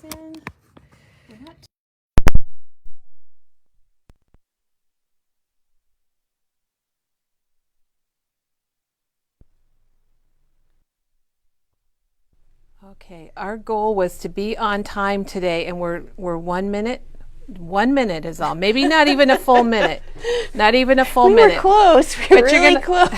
in. We're not Okay, our goal was to be on time today, and we're 1 minute. 1 minute is all. Maybe not even a full minute. Not even a full minute. We were close. We were really close.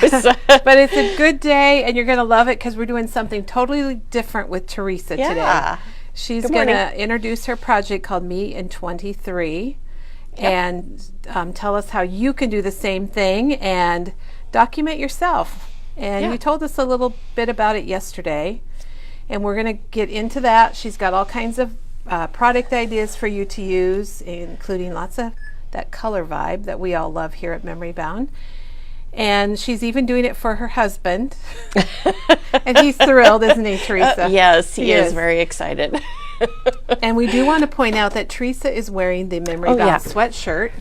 But it's a good day, and you're going to love it because we're doing something totally different with Teresa today. She's going to introduce her project called Me in 23 and tell us how you can do the same thing and document yourself. And you told us a little bit about it yesterday. And we're going to get into that. She's got all kinds of product ideas for you to use, including lots of that color vibe that we all love here at Memory Bound. And she's even doing it for her husband. And he's thrilled, isn't he, Teresa? Yes, he is very excited. And we do want to point out that Teresa is wearing the Memory Bound sweatshirt,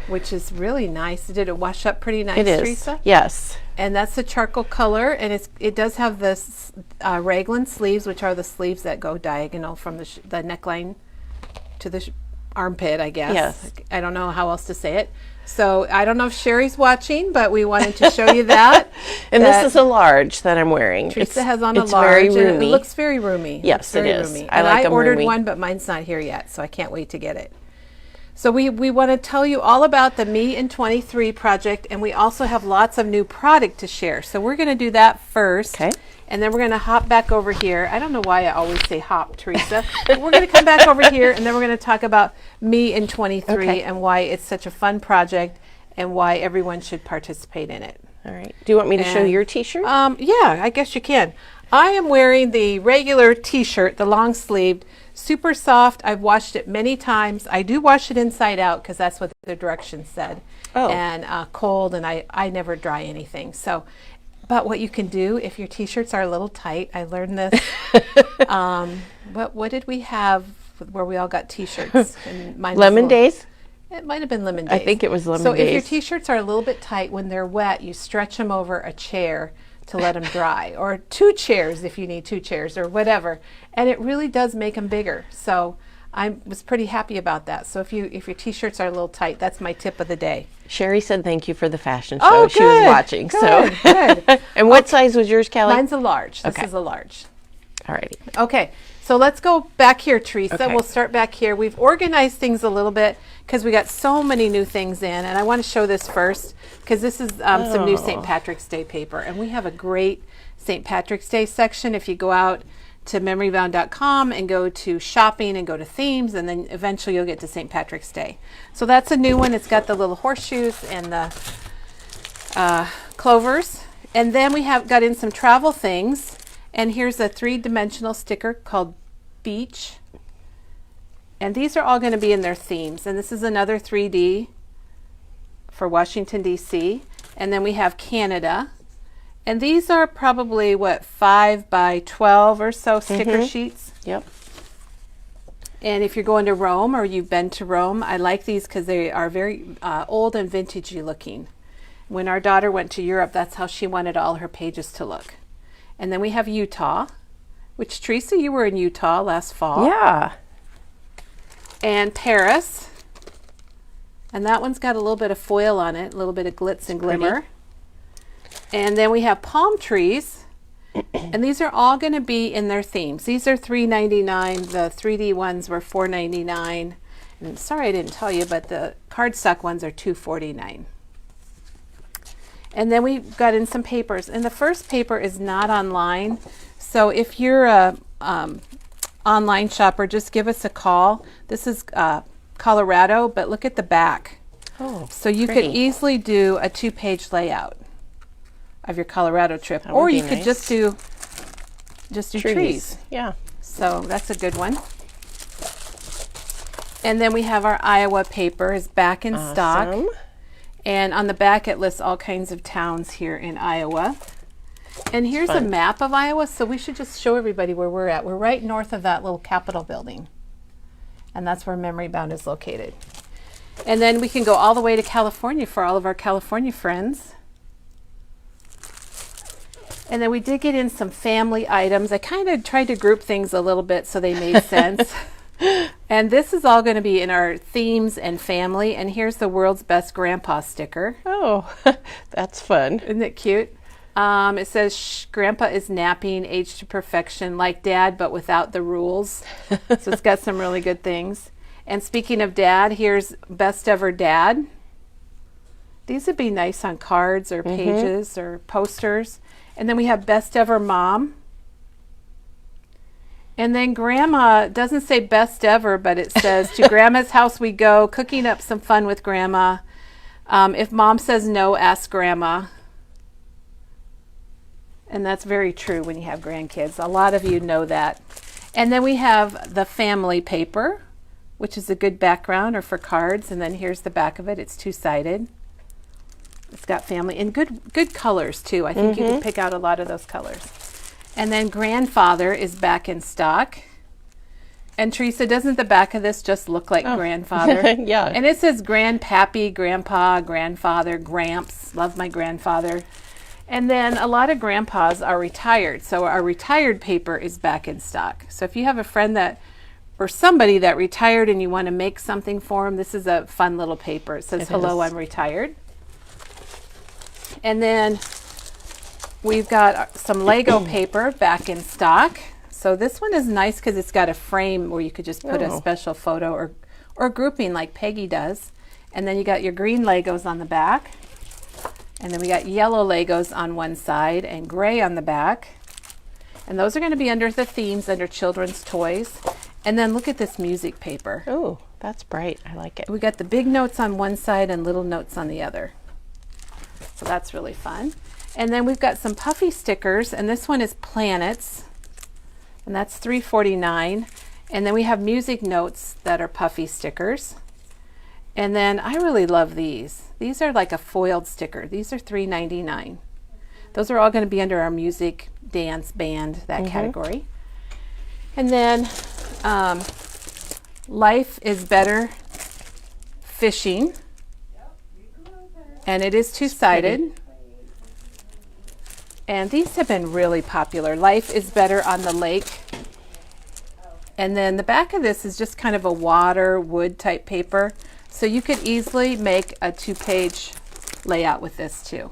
which is really nice. Did it wash up pretty nice, Teresa? Yes. And that's the charcoal color, and it does have this raglan sleeves, which are the sleeves that go diagonal from the neckline to the armpit, I guess. Yes. I don't know how else to say it. So I don't know if Sherry's watching, but we wanted to show you that. And this is a large that I'm wearing. Teresa has on a large, very roomy. And it looks very roomy. Yes, it is. Roomy. I like them ordered roomy. one, but mine's not here yet, so I can't wait to get it. So we want to tell you all about the Me in 23 project, and we also have lots of new product to share. So we're going to do that first, and then we're going to hop back over here. I don't know why I always say hop, Teresa. But we're going to come back over here, and then we're going to talk about Me in 23 and why it's such a fun project and why everyone should participate in it. All right. Do you want me to show your t-shirt? Yeah, I guess you can. I am wearing the regular t-shirt, the long sleeved, super soft. I've washed it many times. I do wash it inside out because that's what the directions said. And cold, and I never dry anything. So, but what you can do if your t-shirts are a little tight, I learned this. What did we have where we all got t-shirts? Lemon Days? It might have been Lemon Days. I think it was Lemon Days. So if your t-shirts are a little bit tight, when they're wet, you stretch them over a chair to let them dry, or 2 chairs if you need 2 chairs or whatever, and it really does make them bigger. So I was pretty happy about that. So if your t-shirts are a little tight, that's my tip of the day. Sherry said thank you for the fashion show. She was watching. Good. And what size was yours, Kelly? Mine's a large. This is a large. Alrighty. Okay, so let's go back here, Teresa. We'll start back here. We've organized things a little bit because we got so many new things in, and I want to show this first because this is some new St. Patrick's Day paper, and we have a great St. Patrick's Day section. If you go out to memorybound.com and go to shopping and go to themes, and then eventually you'll get to St. Patrick's Day. So that's a new one. It's got the little horseshoes and the clovers, and then we have got in some travel things. And here's a 3-dimensional sticker called Beach. And these are all going to be in their themes. And this is another 3D for Washington, D.C. And then we have Canada. And these are probably, 5 by 12 or so sticker sheets. Yep. And if you're going to Rome or you've been to Rome, I like these because they are very old and vintagey looking. When our daughter went to Europe, that's how she wanted all her pages to look. And then we have Utah, which, Teresa, you were in Utah last fall. Yeah. And Paris. And that one's got a little bit of foil on it, a little bit of glitz and glimmer. And then we have palm trees. And these are all going to be in their themes. These are $3.99. The 3D ones were $4.99. And sorry I didn't tell you, but the cardstock ones are $2.49. And then we got in some papers, and the first paper is not online. So if you're a online shopper, just give us a call. This is Colorado, but look at the back. So you could easily do a 2-page layout of your Colorado trip, or you could just do trees. Yeah. So that's a good one. And then we have our Iowa paper is back in stock. And on the back, it lists all kinds of towns here in Iowa. And here's a map of Iowa, so we should just show everybody where we're at. We're right north of that little Capitol building. And that's where Memory Bound is located. And then we can go all the way to California for all of our California friends. And then we did get in some family items. I kind of tried to group things a little bit so they made sense. And this is all going to be in our themes and family. And here's the world's best grandpa sticker. Oh, that's fun. Isn't it cute? It says, Shh, Grandpa is napping, aged to perfection, like Dad, but without the rules. So it's got some really good things. And speaking of Dad, here's Best Ever Dad. These would be nice on cards or pages or posters. And then we have Best Ever Mom. And then Grandma doesn't say best ever, but it says, to Grandma's house we go, cooking up some fun with Grandma. If Mom says no, ask Grandma. And that's very true when you have grandkids. A lot of you know that. And then we have the family paper, which is a good background or for cards. And then here's the back of it. It's two-sided. It's got family and good colors too. I think you can pick out a lot of those colors. And then Grandfather is back in stock. And Teresa, doesn't the back of this just look like Grandfather? Yeah. And it says Grandpappy, Grandpa, Grandfather, Gramps. Love my grandfather. And then a lot of grandpas are retired. So our retired paper is back in stock. So if you have a friend that or somebody that retired and you want to make something for them, this is a fun little paper. It says, hello, I'm retired. And then we've got some Lego paper back in stock. So this one is nice because it's got a frame where you could just put a special photo or grouping like Peggy does. And then you got your green Legos on the back. And then we got yellow Legos on one side and gray on the back. And those are going to be under the themes, under children's toys. And then look at this music paper. Oh, that's bright. I like it. We got the big notes on one side and little notes on the other. So that's really fun. And then we've got some puffy stickers, and this one is planets, and that's $3.49. And then we have music notes that are puffy stickers. And then I really love these. These are like a foiled sticker. These are $3.99. Those are all going to be under our music, dance, band, that category. And then Life is Better Fishing. And it is two-sided. And these have been really popular. Life is Better on the Lake. And then the back of this is just kind of a water, wood type paper. So you could easily make a 2-page layout with this too.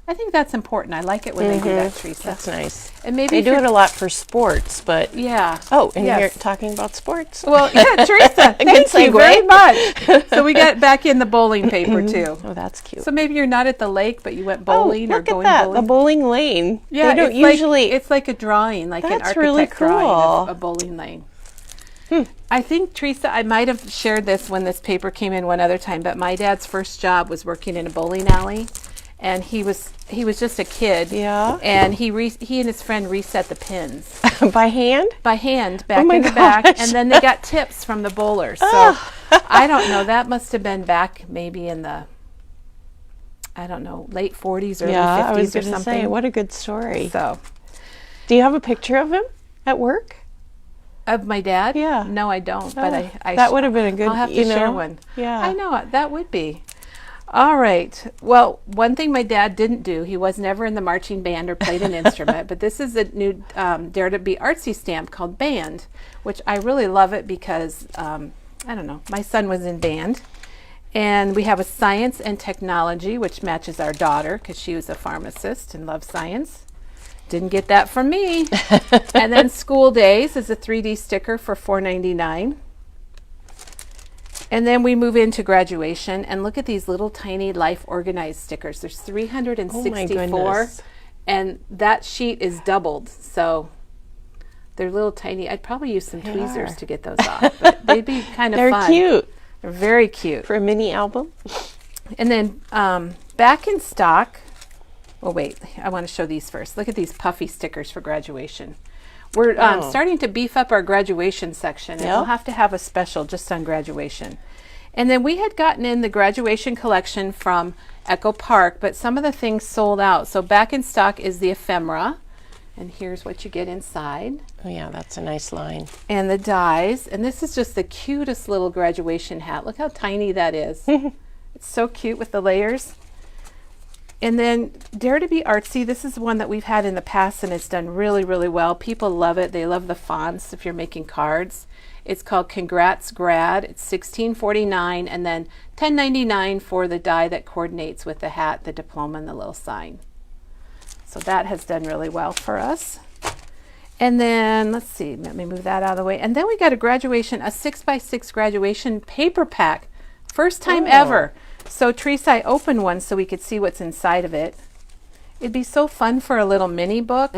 I think that's important. I like it when they do that, Teresa. That's nice. And maybe they do it a lot for sports, but yeah. Oh, and you're talking about sports. Well, yeah, Teresa, thank you very much. So we got back in the bowling paper too. Oh, that's cute. So maybe you're not at the lake, but you went bowling or going look at that, bowling. the bowling lane. Yeah, they don't it's usually. it's like a drawing, like an That's architect really drawing cool. of a bowling lane. I think, Teresa, I might have shared this when this paper came in one other time, but my dad's first job was working in a bowling alley, and he was just a kid. Yeah. And he and his friend reset the pins By hand? by hand back my in the back, gosh. and then they got tips from the bowlers. So I don't know. That must have been back maybe in the late 40s, early 50s I was or going to something. say, what a good story. So. Do you have a picture of him at work? Of my dad? Yeah. No, I don't. But I that would have been a good. I'll have to share one. Yeah. I know that would be. All right. Well, one thing my dad didn't do, he was never in the marching band or played an instrument, but this is a new Dare to Be Artsy stamp called Band, which I really love it because, my son was in band. And we have a science and technology, which matches our daughter because she was a pharmacist and loves science. Didn't get that from me. And then School Days is a 3D sticker for $4.99. And then we move into graduation, and look at these little tiny Life Organized stickers. There's 364, and that sheet is doubled. So they're little tiny. I'd probably use some tweezers to get those off, but they'd be kind of fun. They're cute. They're very cute. For a mini album. And then back in stock. Oh, wait, I want to show these first. Look at these puffy stickers for graduation. We're starting to beef up our graduation section, and we'll have to have a special just on graduation. And then we had gotten in the graduation collection from Echo Park, but some of the things sold out. So back in stock is the ephemera, and here's what you get inside. Oh, yeah, that's a nice line. And the dies, and this is just the cutest little graduation hat. Look how tiny that is. It's so cute with the layers. And then Dare to Be Artsy. This is one that we've had in the past, and it's done really, really well. People love it. They love the fonts if you're making cards. It's called Congrats Grad. It's $16.49, and then $10.99 for the die that coordinates with the hat, the diploma, and the little sign. So that has done really well for us. And then, let's see, let me move that out of the way. And then we got a 6x6 graduation paper pack. First time ever. So Teresa, I opened one so we could see what's inside of it. It'd be so fun for a little mini book.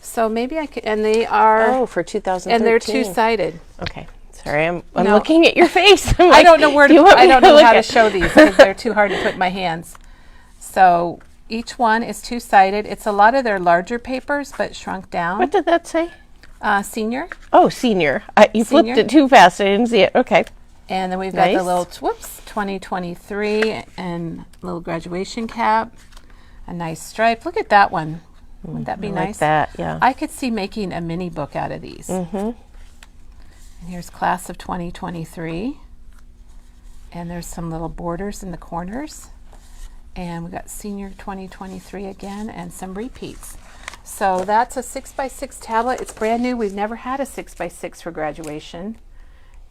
So maybe I could, and they are... for 2013. And they're two-sided. Okay. Sorry, I'm looking at your face. I don't know where to, I don't know how to show these because they're too hard to put in my hands. So each one is two-sided. It's a lot of their larger papers, but shrunk down. What did that say? Senior. Oh, senior. You Senior. flipped it too fast. I didn't see it. Okay. And then we've got the little, 2023 and little graduation cap. A nice stripe. Look at that one. Wouldn't that be nice? Like that, yeah. I could see making a mini book out of these. And here's Class of 2023. And there's some little borders in the corners. And we got Senior 2023 again and some repeats. So that's a 6x6 tablet. It's brand new. We've never had a 6x6 for graduation.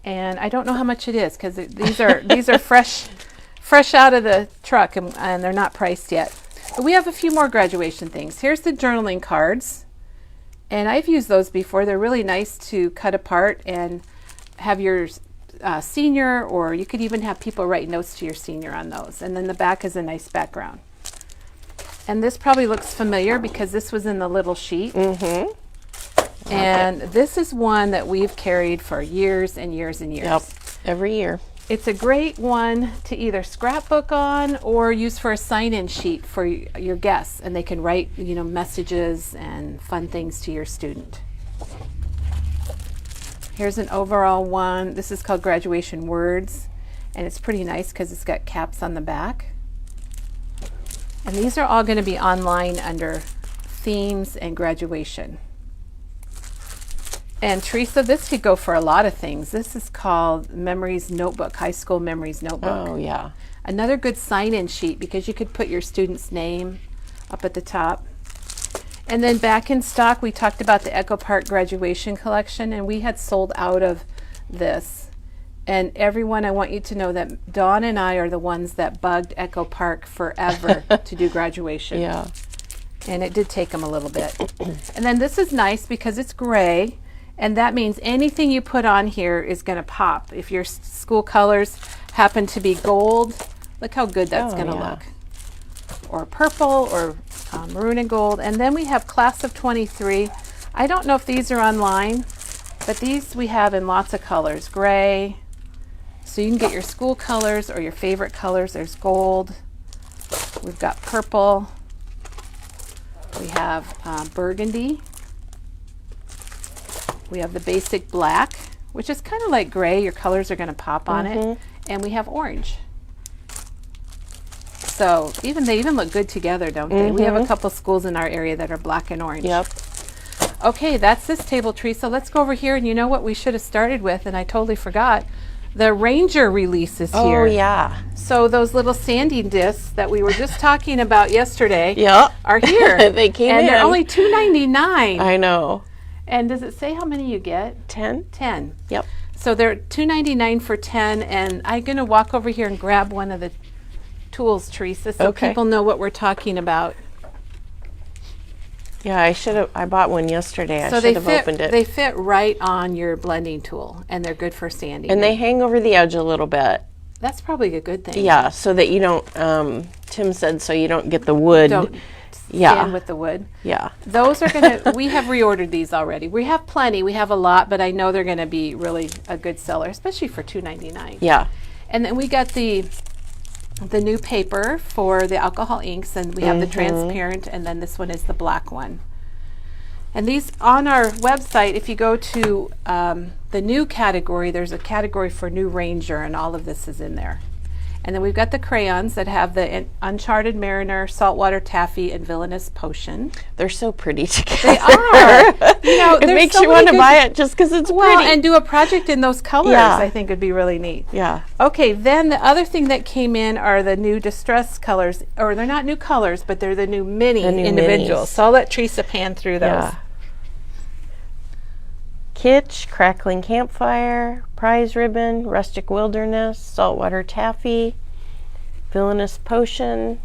And I don't know how much it is because these are fresh out of the truck, and they're not priced yet. But we have a few more graduation things. Here's the journaling cards, and I've used those before. They're really nice to cut apart and have your senior, or you could even have people write notes to your senior on those. And then the back is a nice background. And this probably looks familiar because this was in the little sheet. And this is one that we've carried for years and years and years. Yep, every year. It's a great one to either scrapbook on or use for a sign-in sheet for your guests, and they can write, messages and fun things to your student. Here's an overall one. This is called Graduation Words, and it's pretty nice because it's got caps on the back. And these are all going to be online under themes and graduation. And Teresa, this could go for a lot of things. This is called Memories Notebook, High School Memories Notebook. Oh, yeah. Another good sign-in sheet because you could put your student's name up at the top. And then back in stock, we talked about the Echo Park graduation collection, and we had sold out of this. And everyone, I want you to know that Dawn and I are the ones that bugged Echo Park forever to do graduation. Yeah. And it did take them a little bit. And then this is nice because it's gray. And that means anything you put on here is going to pop. If your school colors happen to be gold, look how good that's going to look. Or purple or maroon and gold. And then we have Class of 23. I don't know if these are online, but these we have in lots of colors. Gray. So you can get your school colors or your favorite colors. There's gold. We've got purple. We have burgundy. We have the basic black, which is kind of like gray. Your colors are going to pop on it. And we have orange. So they even look good together, don't they? We have a couple schools in our area that are black and orange. Yep. Okay, that's this table, Teresa. Let's go over here. And you know what we should have started with, and I totally forgot. The Ranger release is here. Oh, yeah. So those little sanding discs that we were just talking about yesterday are here. They came in. And they're only $2.99. I know. And does it say how many you get? 10? 10. Yep. So they're $2.99 for 10, and I'm going to walk over here and grab one of the tools, Teresa, so people know what we're talking about. Yeah, I bought one yesterday. I should have opened it. They fit right on your blending tool, and they're good for sanding. And they hang over the edge a little bit. That's probably a good thing. Yeah, so that you don't, Tim said, so you don't get the wood. Don't sand with the wood. Yeah. Those are going to, we have reordered these already. We have plenty. We have a lot, but I know they're going to be really a good seller, especially for $2.99. Yeah. And then we got the new paper for the alcohol inks, and we have the transparent, and then this one is the black one. And these on our website, if you go to the new category, there's a category for new Ranger, and all of this is in there. And then we've got the crayons that have the Uncharted Mariner, Saltwater Taffy, and Villainous Potion. They're so pretty together. They are. You know, It makes you want to buy it just because it's well, pretty. and do a project in those colors. Yeah. I think would be really neat. Yeah. Okay, then the other thing that came in are the new distress colors, or they're not new colors, but they're the new mini individuals. minis. So I'll let Teresa pan through those. Yeah. Kitsch, Crackling Campfire, Prize Ribbon, Rustic Wilderness, Saltwater Taffy, Villainous Potion,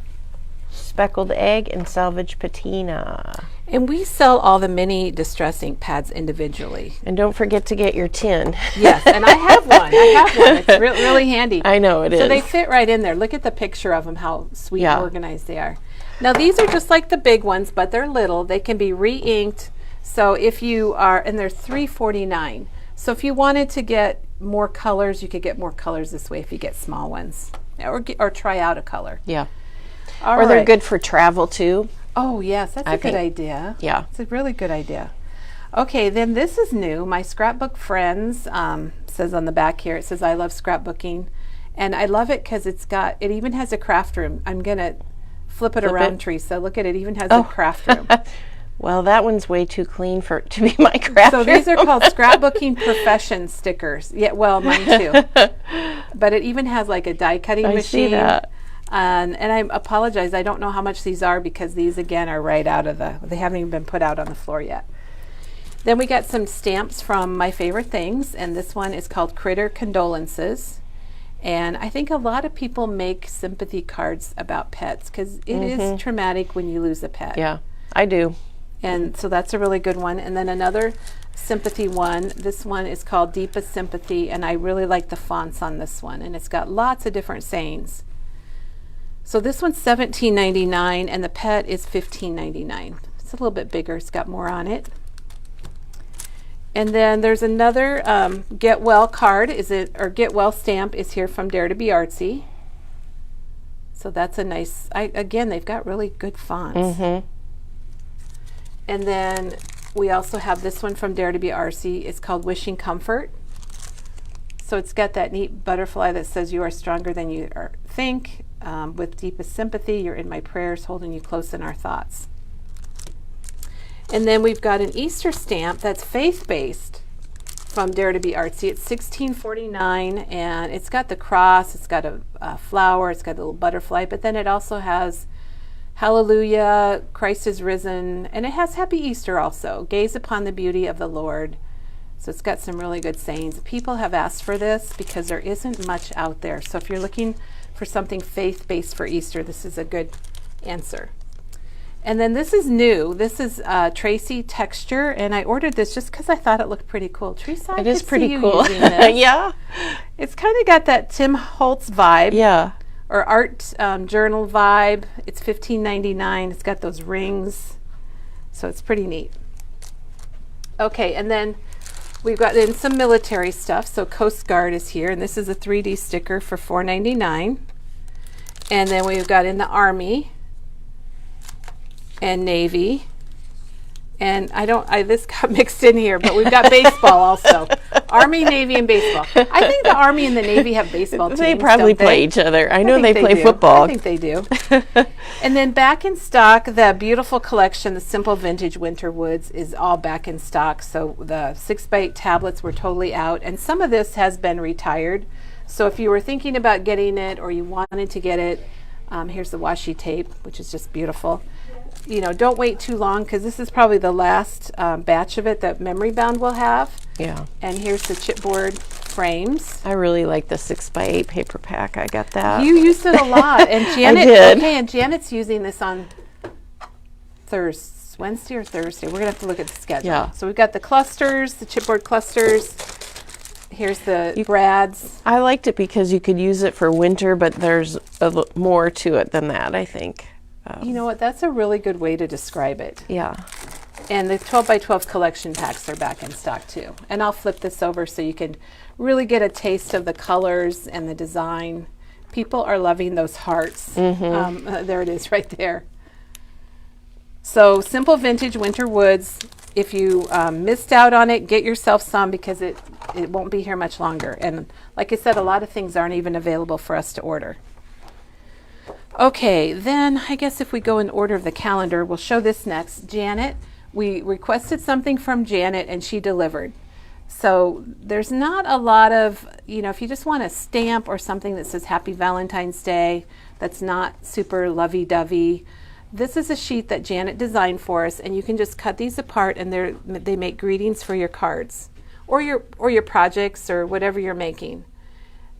Speckled Egg, and Salvage Patina. And we sell all the mini distress ink pads individually. And don't forget to get your tin. Yes, and I have one. It's really handy. I know it is. So they fit right in there. Look at the picture of them, how sweet and organized they are. Now these are just like the big ones, but they're little. They can be re-inked. So if you are, and they're $3.49. So if you wanted to get more colors, you could get more colors this way if you get small ones, or try out a color. Yeah. All or they're right. good for travel too. Oh yes, that's a good idea. Yeah. It's a really good idea. Okay, then this is new. My Scrapbook Friends says on the back here, it says I love scrapbooking. And I love it because it even has a craft room. I'm gonna flip it around, Teresa. Look at it, even has a craft room. Well, that one's way too clean to be my craft room. So these are called Scrapbooking Profession stickers. Yeah, well, mine too. But it even has like a die cutting machine. I see that. And I apologize, I don't know how much these are because these again are right out of they haven't even been put out on the floor yet. Then we got some stamps from My Favorite Things, and this one is called Critter Condolences. And I think a lot of people make sympathy cards about pets because it is traumatic when you lose a pet. Yeah, I do. And so that's a really good one. And then another sympathy one, this one is called Deepest Sympathy, and I really like the fonts on this one. And it's got lots of different sayings. So this one's $17.99 and the pet is $15.99. It's a little bit bigger, it's got more on it. And then there's another Get Well card, or Get Well stamp is here from Dare to Be Artsy. So that's a nice, again, they've got really good fonts. And then we also have this one from Dare to Be Artsy. It's called Wishing Comfort. So it's got that neat butterfly that says you are stronger than you think. With deepest sympathy, you're in my prayers, holding you close in our thoughts. And then we've got an Easter stamp that's faith-based from Dare to Be Artsy. It's $16.49, and it's got the cross, it's got a flower, it's got a little butterfly, but then it also has Hallelujah, Christ is risen, and it has Happy Easter also. Gaze upon the beauty of the Lord. So it's got some really good sayings. People have asked for this because there isn't much out there. So if you're looking for something faith-based for Easter, this is a good answer. And then this is new. This is Tracy Texture, and I ordered this just because I thought it looked pretty cool. Teresa, it is pretty cool. Yeah. It's kind of got that Tim Holtz vibe. Yeah. Or art journal vibe. It's $15.99. It's got those rings. So it's pretty neat. Okay, and then we've got in some military stuff. So Coast Guard is here, and this is a 3D sticker for $4.99. And then we've got in the Army and Navy. And this got mixed in here, but we've got baseball also. Army, Navy, and baseball. I think the Army and the Navy have baseball teams. They probably play each other. I know they play do. football. I think they do. And then back in stock, the beautiful collection, the Simple Vintage Winter Woods, is all back in stock. So the 6x8 tablets were totally out, and some of this has been retired. So if you were thinking about getting it or you wanted to get it, here's the washi tape, which is just beautiful. You know, don't wait too long because this is probably the last batch of it that Memory Bound will have. Yeah. And here's the chipboard frames. I really like the 6x8 paper pack. I got that. You used it a lot, and Janet. I did. Okay, and Janet's using this on Wednesday or Thursday. We're gonna have to look at the schedule. Yeah. So we've got the clusters, the chipboard clusters. Here's the brads. I liked it because you could use it for winter, but there's more to it than that, I think. You know what? That's a really good way to describe it. Yeah. And the 12x12 collection packs are back in stock too. And I'll flip this over so you can really get a taste of the colors and the design. People are loving those hearts. There it is right there. So Simple Vintage Winter Woods. If you missed out on it, get yourself some because it won't be here much longer. And like I said, a lot of things aren't even available for us to order. Okay, then I guess if we go in order of the calendar, we'll show this next. Janet, we requested something from Janet and she delivered. So there's not a lot of, if you just want a stamp or something that says Happy Valentine's Day, that's not super lovey-dovey. This is a sheet that Janet designed for us, and you can just cut these apart, and they make greetings for your cards or your projects or whatever you're making.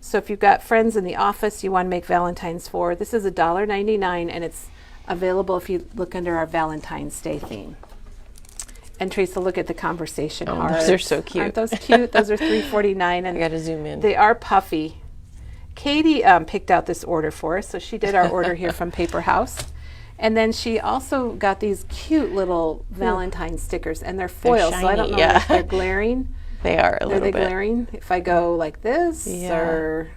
So if you've got friends in the office you want to make Valentine's for, this is $1.99, and it's available if you look under our Valentine's Day theme. And Teresa, look at the conversation hearts. Those are so cute. Aren't those cute? Those are $3.49, and I got to zoom in. they are puffy. Katie picked out this order for us, so she did our order here from Paper House. And then she also got these cute little Valentine stickers, and they're foil, so I don't know if they're glaring. They are a little bit. Are they glaring? If I go like this, or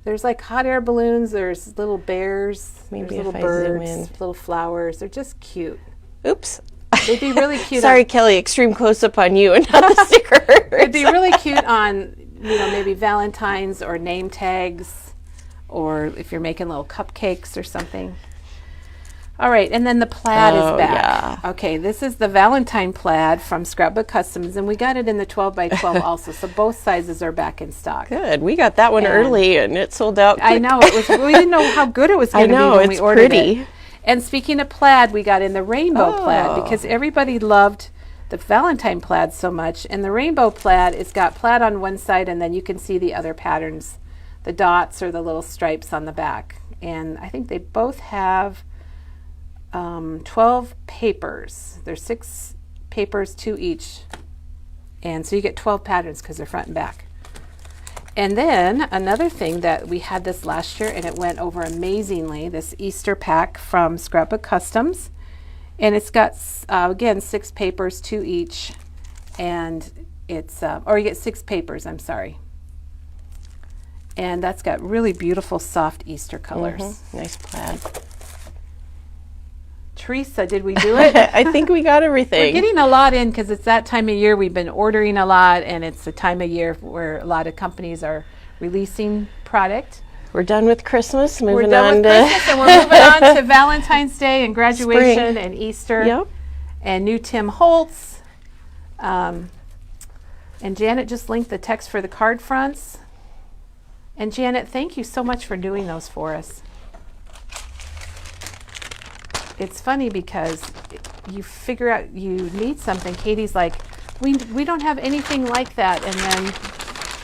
there's like hot air balloons, there's little bears, Maybe there's little birds, little flowers. They're just cute. Oops. They'd be really cute. Sorry, Kelly, extreme close-up on you and not the sticker. It'd be really cute on, maybe Valentine's or name tags, or if you're making little cupcakes or something. All right, and then the plaid is back. Yeah. Okay, this is the Valentine plaid from Scrapbook Customs, and we got it in the 12 by 12 also, so both sizes are back in stock. Good. We got that one early, and it sold out quick. I know. We didn't know how good it was going to be when we ordered pretty. It. And speaking of plaid, we got in the rainbow plaid because everybody loved the Valentine plaid so much. And the rainbow plaid, it's got plaid on one side, and then you can see the other patterns, the dots or the little stripes on the back. And I think they both have 12 papers. There's 6 papers, 2 each. And so you get 12 patterns because they're front and back. And then another thing that we had this last year, and it went over amazingly, this Easter pack from Scrapbook Customs. And it's got, again, 6 papers, 2 each. And it's, or you get 6 papers, I'm sorry. And that's got really beautiful, soft Easter colors. Mm-hmm. Nice plaid. Teresa, did we do it? I think we got everything. We're getting a lot in because it's that time of year. We've been ordering a lot, and it's the time of year where a lot of companies are releasing product. We're done with Christmas. Moving we're done on with to Christmas, and we're moving on to Valentine's Day and graduation Spring. and Easter. Yep. And new Tim Holtz. And Janet just linked the text for the card fronts. And Janet, thank you so much for doing those for us. It's funny because you figure out you need something. Katie's like, we don't have anything like that. And then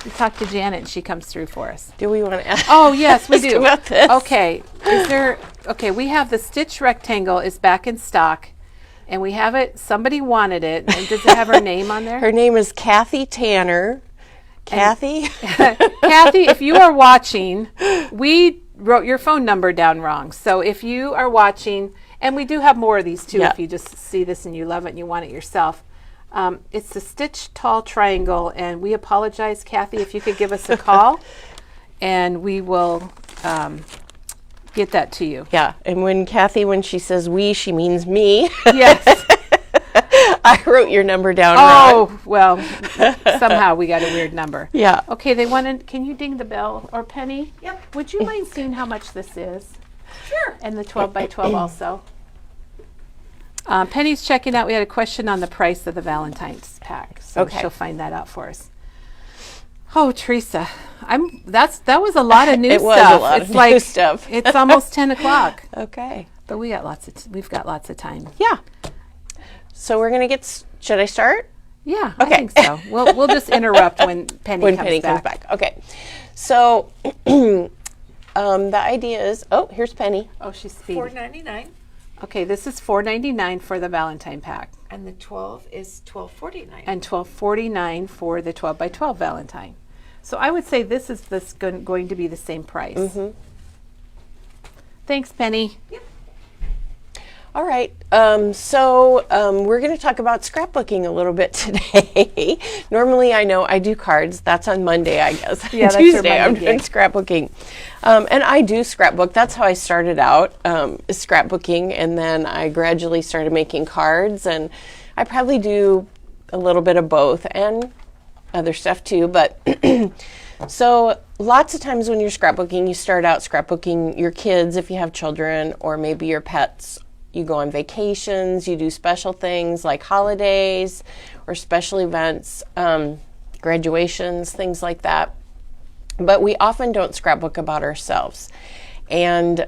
we talk to Janet and she comes through for us. Do we want to ask? Oh, yes, we do. About this? Okay. We have the stitch rectangle is back in stock. And we have it, somebody wanted it. And does it have her name on there? Her name is Kathy Tanner. Kathy? Kathy, if you are watching, we wrote your phone number down wrong. So if you are watching, and we do have more of these too, if you just see this and you love it and you want it yourself. It's the Stitch Tall Triangle, and we apologize, Kathy, if you could give us a call, and we will get that to you. Yeah, and when she says we, she means me. Yes. I wrote your number down wrong. Oh, well, somehow we got a weird number. Yeah. Okay, can you ding the bell? Or Penny? Yep. Would you mind seeing how much this is? Sure. And the 12 by 12 also. Penny's checking out. We had a question on the price of the Valentine's pack, so she'll find that out for us. Oh, Teresa, that was a lot of new stuff. It was a lot of new stuff. It's almost 10 o'clock. Okay. But we've got lots of time. Yeah. So we're gonna should I start? Yeah, okay. I think so. We'll just interrupt when Penny comes back. Okay. So the idea is, here's Penny. Oh, she's speedy. $4.99. Okay, this is $4.99 for the Valentine pack. And the 12 is $12.49. And $12.49 for the 12 by 12 Valentine. So I would say this is going to be the same price. Mm-hmm. Thanks, Penny. Yep. All right, so we're going to talk about scrapbooking a little bit today. Normally, I know I do cards. That's on Monday, I guess. Yeah, Tuesday, I'm doing scrapbooking. And I do scrapbook. That's how I started out, is scrapbooking. And then I gradually started making cards. And I probably do a little bit of both and other stuff too. But So lots of times when you're scrapbooking, you start out scrapbooking your kids if you have children, or maybe your pets. You go on vacations, you do special things like holidays or special events, graduations, things like that. But we often don't scrapbook about ourselves. And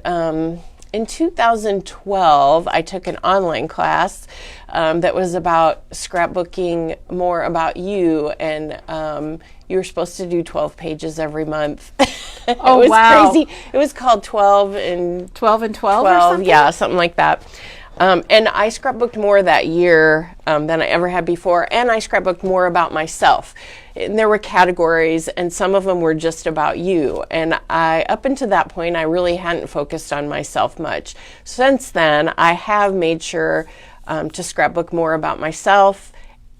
in 2012, I took an online class that was about scrapbooking more about you, and you were supposed to do 12 pages every month. Oh, it was wow. crazy. It was called 12 and 12 and 12 or something? yeah, something like that. And I scrapbooked more that year than I ever had before, and I scrapbooked more about myself. And there were categories, and some of them were just about you. And up until that point, I really hadn't focused on myself much. Since then, I have made sure to scrapbook more about myself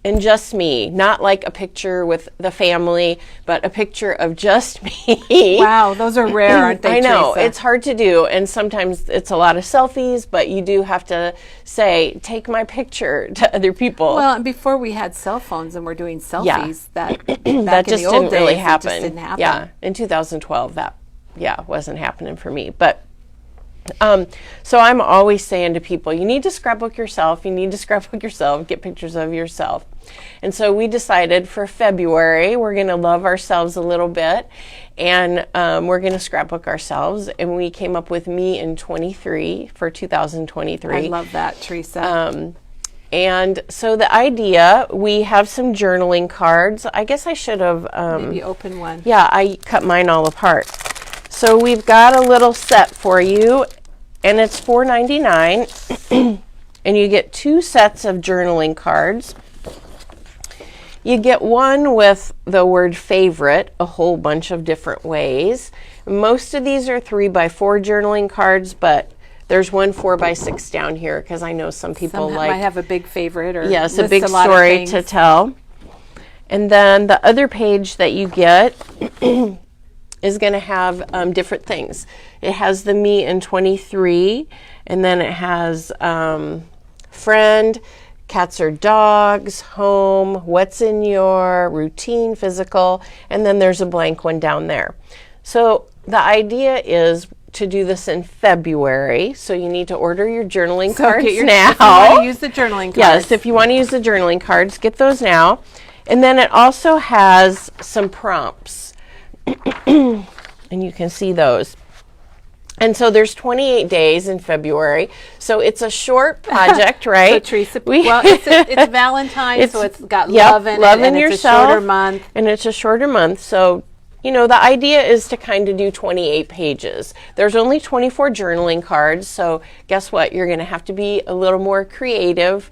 and just me, not like a picture with the family, but a picture of just me. Wow, those are rare, aren't they, I know, Teresa? it's hard to do, and sometimes it's a lot of selfies, but you do have to say, take my picture to other people. Well, and before we had cell phones and we're doing selfies, that back that in just the old didn't really days, happen. it just didn't happen. Yeah, in 2012, that wasn't happening for me. But so I'm always saying to people, you need to scrapbook yourself. You need to scrapbook yourself. Get pictures of yourself. And so we decided for February we're going to love ourselves a little bit, and we're going to scrapbook ourselves. And we came up with me in 23 for 2023. I love that, Teresa. And so the idea, we have some journaling cards. I guess I should have Maybe open one. yeah, I cut mine all apart. So we've got a little set for you, and it's $4.99, and you get 2 sets of journaling cards. You get one with the word favorite a whole bunch of different ways. Most of these are 3x4 journaling cards, but there's one 4x6 down here because I know some people Might have a big favorite or yes, a list big lot of story things. to tell. And then the other page that you get is going to have different things. It has the me in 23, and then it has friend, cats or dogs, home, what's in your routine, physical, and then there's a blank one down there. So the idea is to do this in February, so you need to order your journaling cards now. If you want to use the journaling cards. Yes, if you want to use the journaling cards, get those now. And then it also has some prompts, and you can see those. And so there's 28 days in February, so it's a short project, right? So Teresa, well, it's Valentine's, so it's got yep, love in it, loving and it's yourself, a shorter month. And it's a shorter month, so you know, the idea is to kind of do 28 pages. There's only 24 journaling cards, so guess what? You're going to have to be a little more creative.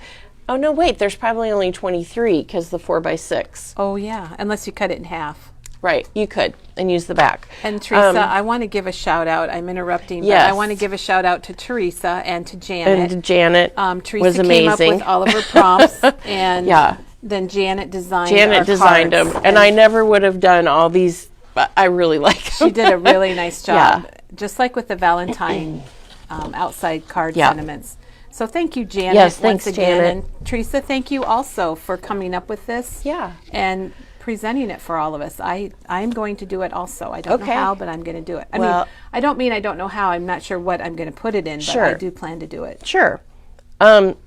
Oh, no, wait, there's probably only 23 because the 4x6. Oh, yeah, unless you cut it in half. Right, you could, and use the back. And Teresa, I want to give a shout out. I'm interrupting, but Yes. I want to give a shout out to Teresa and to Janet. And Janet Teresa was came up amazing. with all of her prompts, and Yeah. then Janet designed Janet designed cards. them, and I never would have done all these, but I really like them. She did a really nice job, Yeah. just like with the Valentine outside card Yeah. sentiments. So thank you, Janet, Yes, once thanks, again. Janet. And Teresa, thank you also for coming up with this. Yeah. And presenting it for all of us. I'm going to do it also. I don't know Okay. how, but I'm going to do it. I Well- mean I don't know how. I'm not sure what I'm going to put it in, but Sure. I do plan to do it. Sure.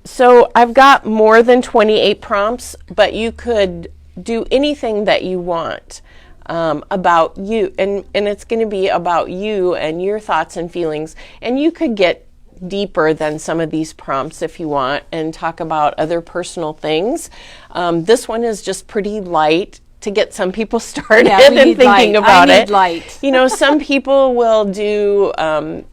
So I've got more than 28 prompts, but you could do anything that you want about you, and it's going to be about you and your thoughts and feelings, and you could get deeper than some of these prompts if you want and talk about other personal things. This one is just pretty light to get some people started Yeah, we and need thinking light. about I it. need light. You know, some people will do,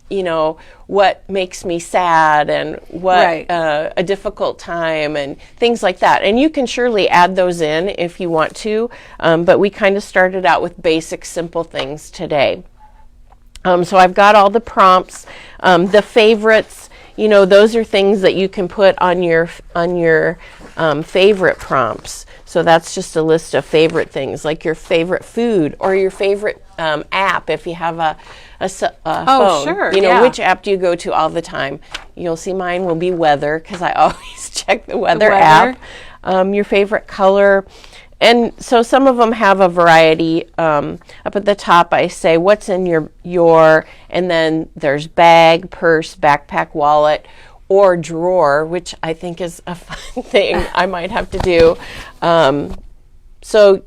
you know, what makes me sad and what Right. a difficult time and things like that. And you can surely add those in if you want to, but we kind of started out with basic, simple things today. So I've got all the prompts, the favorites. You know, those are things that you can put on your favorite prompts. So that's just a list of favorite things, like your favorite food or your favorite app if you have a phone. Sure, You know, yeah. which app do you go to all the time? You'll see mine will be weather because I always check the weather weather. app. Your favorite color. And so some of them have a variety. Up at the top, I say, what's in your, and then there's bag, purse, backpack, wallet, or drawer, which I think is a fun thing I might have to do. So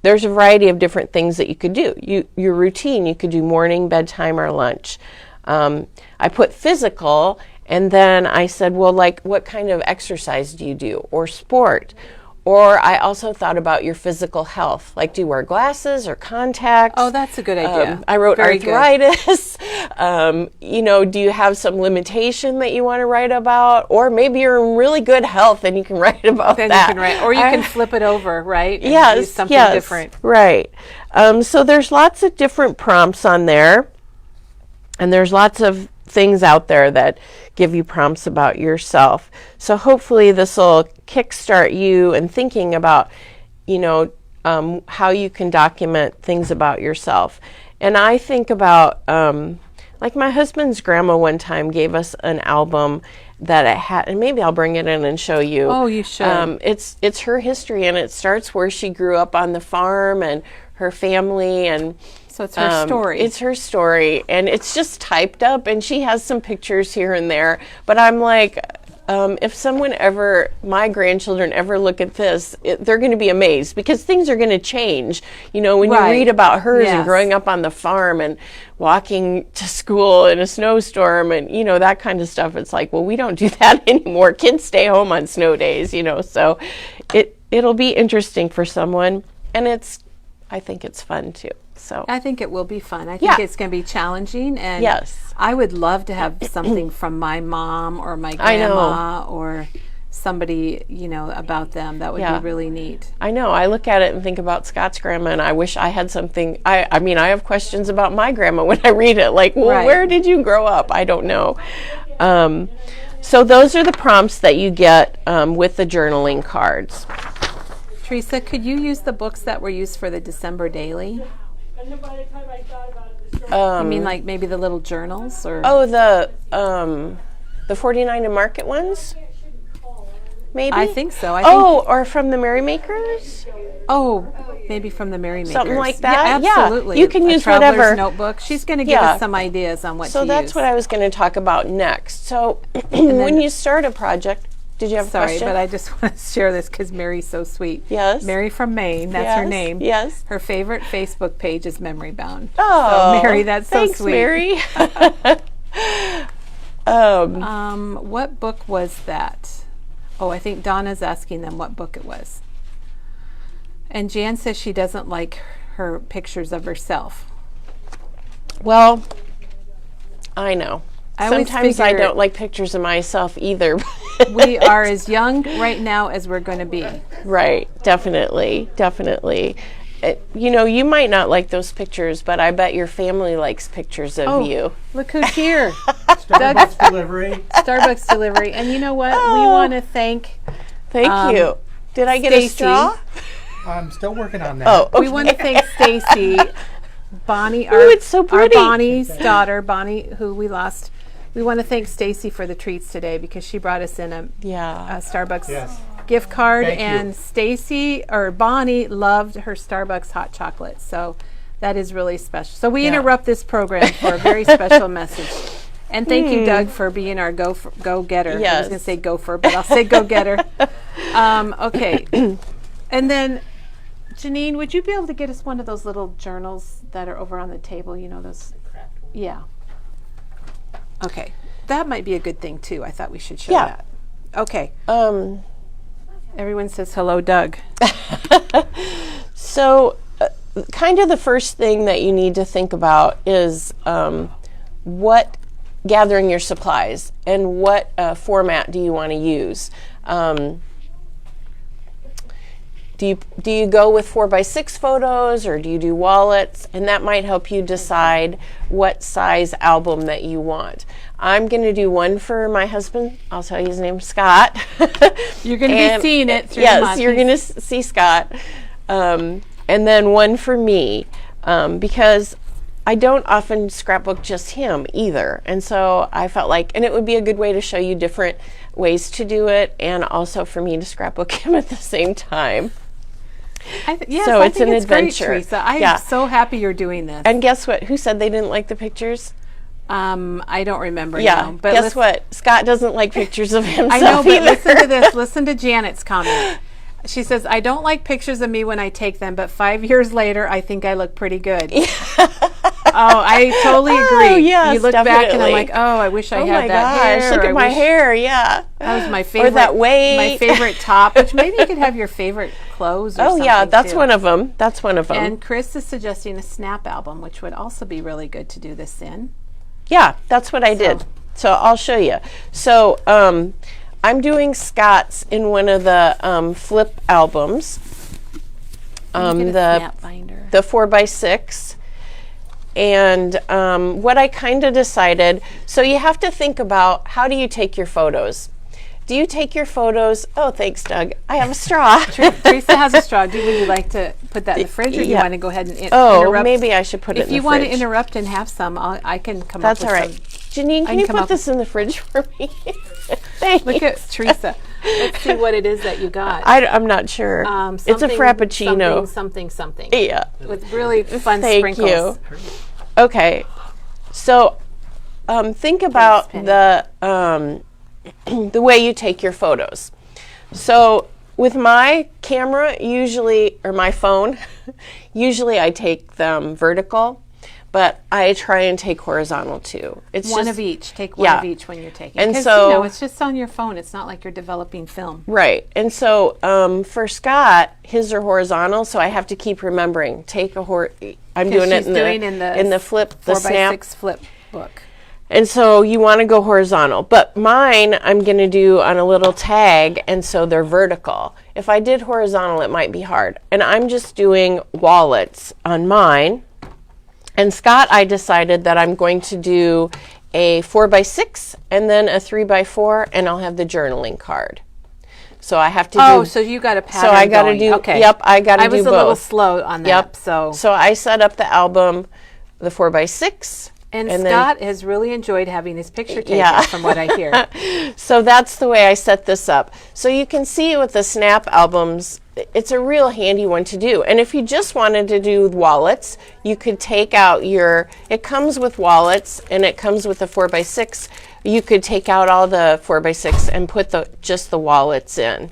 there's a variety of different things that you could do. Your routine, you could do morning, bedtime, or lunch. I put physical, and then I said, well, like, what kind of exercise do you do, or sport? Or I also thought about your physical health, like, do you wear glasses or contacts? Oh, that's a good idea. I wrote Very arthritis. Do you have some limitation that you want to write about? Or maybe you're in really good health and you can write about Then that. you can write, or you can flip it over, right? And Yes, use something yes, different. right. So there's lots of different prompts on there, and there's lots of things out there that give you prompts about yourself. So hopefully this will kickstart you in thinking about, how you can document things about yourself. And I think about, like my husband's grandma one time gave us an album that it had, and maybe I'll bring it in and show you. Oh, you should. It's her history, and it starts where she grew up on the farm and her family, and So it's her story. It's her story, and it's just typed up, and she has some pictures here and there. But I'm like, if my grandchildren ever look at this, they're going to be amazed, because things are going to change. When you Right. read about hers Yes. and growing up on the farm and walking to school in a snowstorm and, that kind of stuff, it's like, well, we don't do that anymore. Kids stay home on snow days, so it'll be interesting for someone, and I think it's fun too. So I think it will be fun. I think Yeah. it's going to be challenging, and Yes. I would love to have something from my mom or my I know. grandma or somebody, about them. That would Yeah. be really neat. I know. I look at it and think about Scott's grandma, and I wish I had something. I mean, I have questions about my grandma when I read it. Like, well, Right. where did you grow up? I don't know. So those are the prompts that you get with the journaling cards. Teresa, could you use the books that were used for the December daily? You mean like maybe the little journals, or? Oh, the 49 and Market ones? Maybe? I think so. Or from the Merrymakers? Maybe from the Merrymakers. Something like that? Yeah, Yeah. absolutely. You can A use traveler's whatever. notebook. She's going to give Yeah. us some ideas on what to So use. that's what I was going to talk about next. So when you start a project, did you have a Sorry, question? but I just want to share this because Mary's so sweet. Yes. Mary from Maine, that's her Yes, name. yes. Her favorite Facebook page is Memory Bound. Oh, So, Mary, that's so thanks, sweet. Mary. What book was that? Oh, I think Donna's asking them what book it was. And Jan says she doesn't like her pictures of herself. Well, I know. I always Sometimes I figure- don't like pictures of myself either. We are as young right now as we're going to be. Right, definitely. You might not like those pictures, but I bet your family likes pictures of you. Look who's here. Starbucks delivery. Starbucks delivery. And you know what? We want to thank Thank you. Did I get Stacy. a straw? I'm still working on that. Oh, okay. we want to thank Stacy, Bonnie, it's so our pretty. Bonnie's daughter, Bonnie, who we lost. We want to thank Stacy for the treats today because she brought us in a Starbucks Yes. gift card, Thank you. and Stacy or Bonnie loved her Starbucks hot chocolate. So that is really special. So we interrupt this program for a very special message. And thank you, Doug, for being our go-getter. I was Yes. going to say gopher, but I'll say go-getter. Okay. And then, Janine, would you be able to get us one of those little journals that are over on the table? Those? Yeah. Okay. That might be a good thing, too. I thought we should show that. Okay. Everyone says hello, Doug. So, kind of the first thing that you need to think about is gathering your supplies and what format do you want to use. Do you go with 4x6 photos, or do you do wallets? And that might help you decide what size album that you want. I'm going to do one for my husband. I'll tell you his name's Scott. You're going to be seeing it through Yes, you're going to see Scott. And then one for me, because I don't often scrapbook just him either. And so I felt like, and it would be a good way to show you different ways to do it, and also for me to scrapbook him at the same time. Yes, So I it's think an it's great, adventure. Teresa. I Yeah. am so happy you're doing this. And guess what? Who said they didn't like the pictures? I don't remember Yeah. now. But Guess what? Scott doesn't like pictures of himself I know, but either. listen to this. Listen to Janet's comment. She says, I don't like pictures of me when I take them, but 5 years later, I think I look pretty good. Oh, I totally agree. Oh, yes, you look back and I'm definitely. like, oh, I wish I Oh had my that gosh, hair. look or at I my wish hair, yeah. That was my favorite. Or that weight. My favorite top, which maybe you could have your favorite clothes or Oh something yeah, that's too. one of them. That's one of them. And Chris is suggesting a snap album, which would also be really good to do this in. Yeah, that's what I did. So I'll show you. So I'm doing Scott's in one of the flip albums. Get a The snap binder. 4x6. And what I kind of decided, so you have to think about, how do you take your photos? Do you take your photos? Oh, thanks, Doug. I have a straw. Teresa has a straw. Would you like to put that in the fridge, or do you Yeah. want to go ahead and Oh, interrupt? maybe I should put it in If the you want to fridge. interrupt and have some, I can come That's up all with right. some. Janine, I can you come put up this in the fridge for me? Thanks. Look at Teresa. Let's see what it is that you got. I'm not sure. It's a Something, Frappuccino. Something. Yeah. With really fun Thank sprinkles. you. Okay. So think about Penny. the way you take your photos. So with my camera, usually, or my phone, usually I take them vertical, but I try and take horizontal too. It's One just, of each. Take one yeah. of each when you're taking. And 'Cause, so- it's just on your phone. It's not like you're developing film. Right. And so for Scott, his are horizontal, so I have to keep remembering, take a I'm doing it she's doing in the flip, the snap. 4x6 flip book. And so you want to go horizontal. But mine, I'm going to do on a little tag, and so they're vertical. If I did horizontal, it might be hard. And I'm just doing wallets on mine. And Scott, I decided that I'm going to do a 4x6 and then a 3x4, and I'll have the journaling card. So I have to do... So you got a pattern So I got to going. do... Okay. Yep, I got to do both. I was a little slow on that. Yep. So I set up the album, the 4x6. And then- Scott has really enjoyed having his picture taken, Yeah. from what I hear. So that's the way I set this up. So you can see with the snap albums, it's a real handy one to do. And if you just wanted to do wallets, you could take out it comes with wallets and it comes with a 4x6. You could take out all the 4x6 and put just the wallets in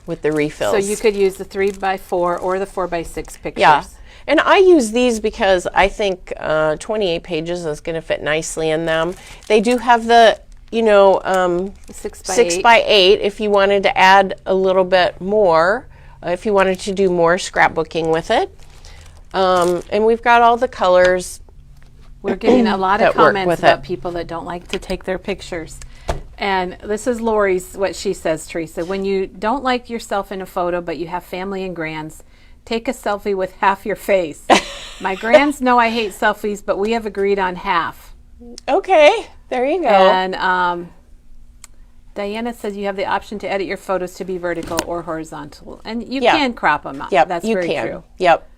with the refills. So you could use the 3x4 or the 4x6 pictures. Yeah. And I use these because I think 28 pages is going to fit nicely in them. They do have the, 6x8 if you wanted to add a little bit more, if you wanted to do more scrapbooking with it. And we've got all the colors. We're getting a lot of that work comments with about it. people that don't like to take their pictures. And this is Lori's, what she says, Teresa. When you don't like yourself in a photo, but you have family and grands, take a selfie with half your face. My grands know I hate selfies, but we have agreed on half. Okay, there you go. And Diana says you have the option to edit your photos to be vertical or horizontal. And you Yeah. can crop them out. Yep, That's you very can. true. Yep.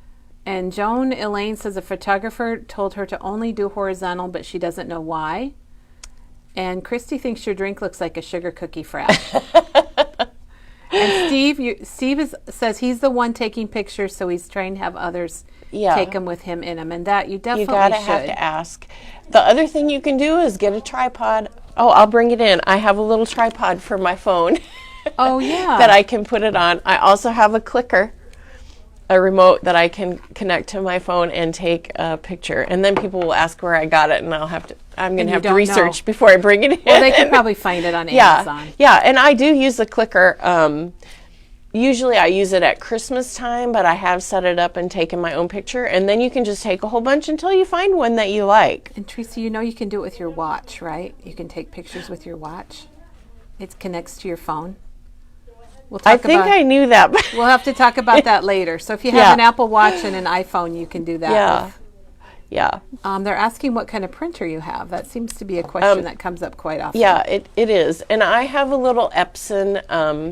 And Joan Elaine says a photographer told her to only do horizontal, but she doesn't know why. And Christy thinks your drink looks like a sugar cookie frap. And Steve says he's the one taking pictures, so he's trying to have others take them with him in them. And that you definitely You gotta should. have to ask. The other thing you can do is get a tripod. Oh, I'll bring it in. I have a little tripod for my phone Oh, yeah. that I can put it on. I also have a clicker, a remote that I can connect to my phone and take a picture. And then people will ask where I got it, and I'm going to have to don't research know. before I bring it in. Well, they can probably find it on Amazon. Yeah, and I do use the clicker. Usually I use it at Christmas time, but I have set it up and taken my own picture. And then you can just take a whole bunch until you find one that you like. And Teresa, you can do it with your watch, right? You can take pictures with your watch. It connects to your phone. We'll talk I think I knew that. We'll have to talk about that later. So if you have Yeah. an Apple Watch and an iPhone, you can do that. Yeah. with. Yeah. They're asking what kind of printer you have. That seems to be a question that comes up quite often. Yeah, it is. And I have a little Epson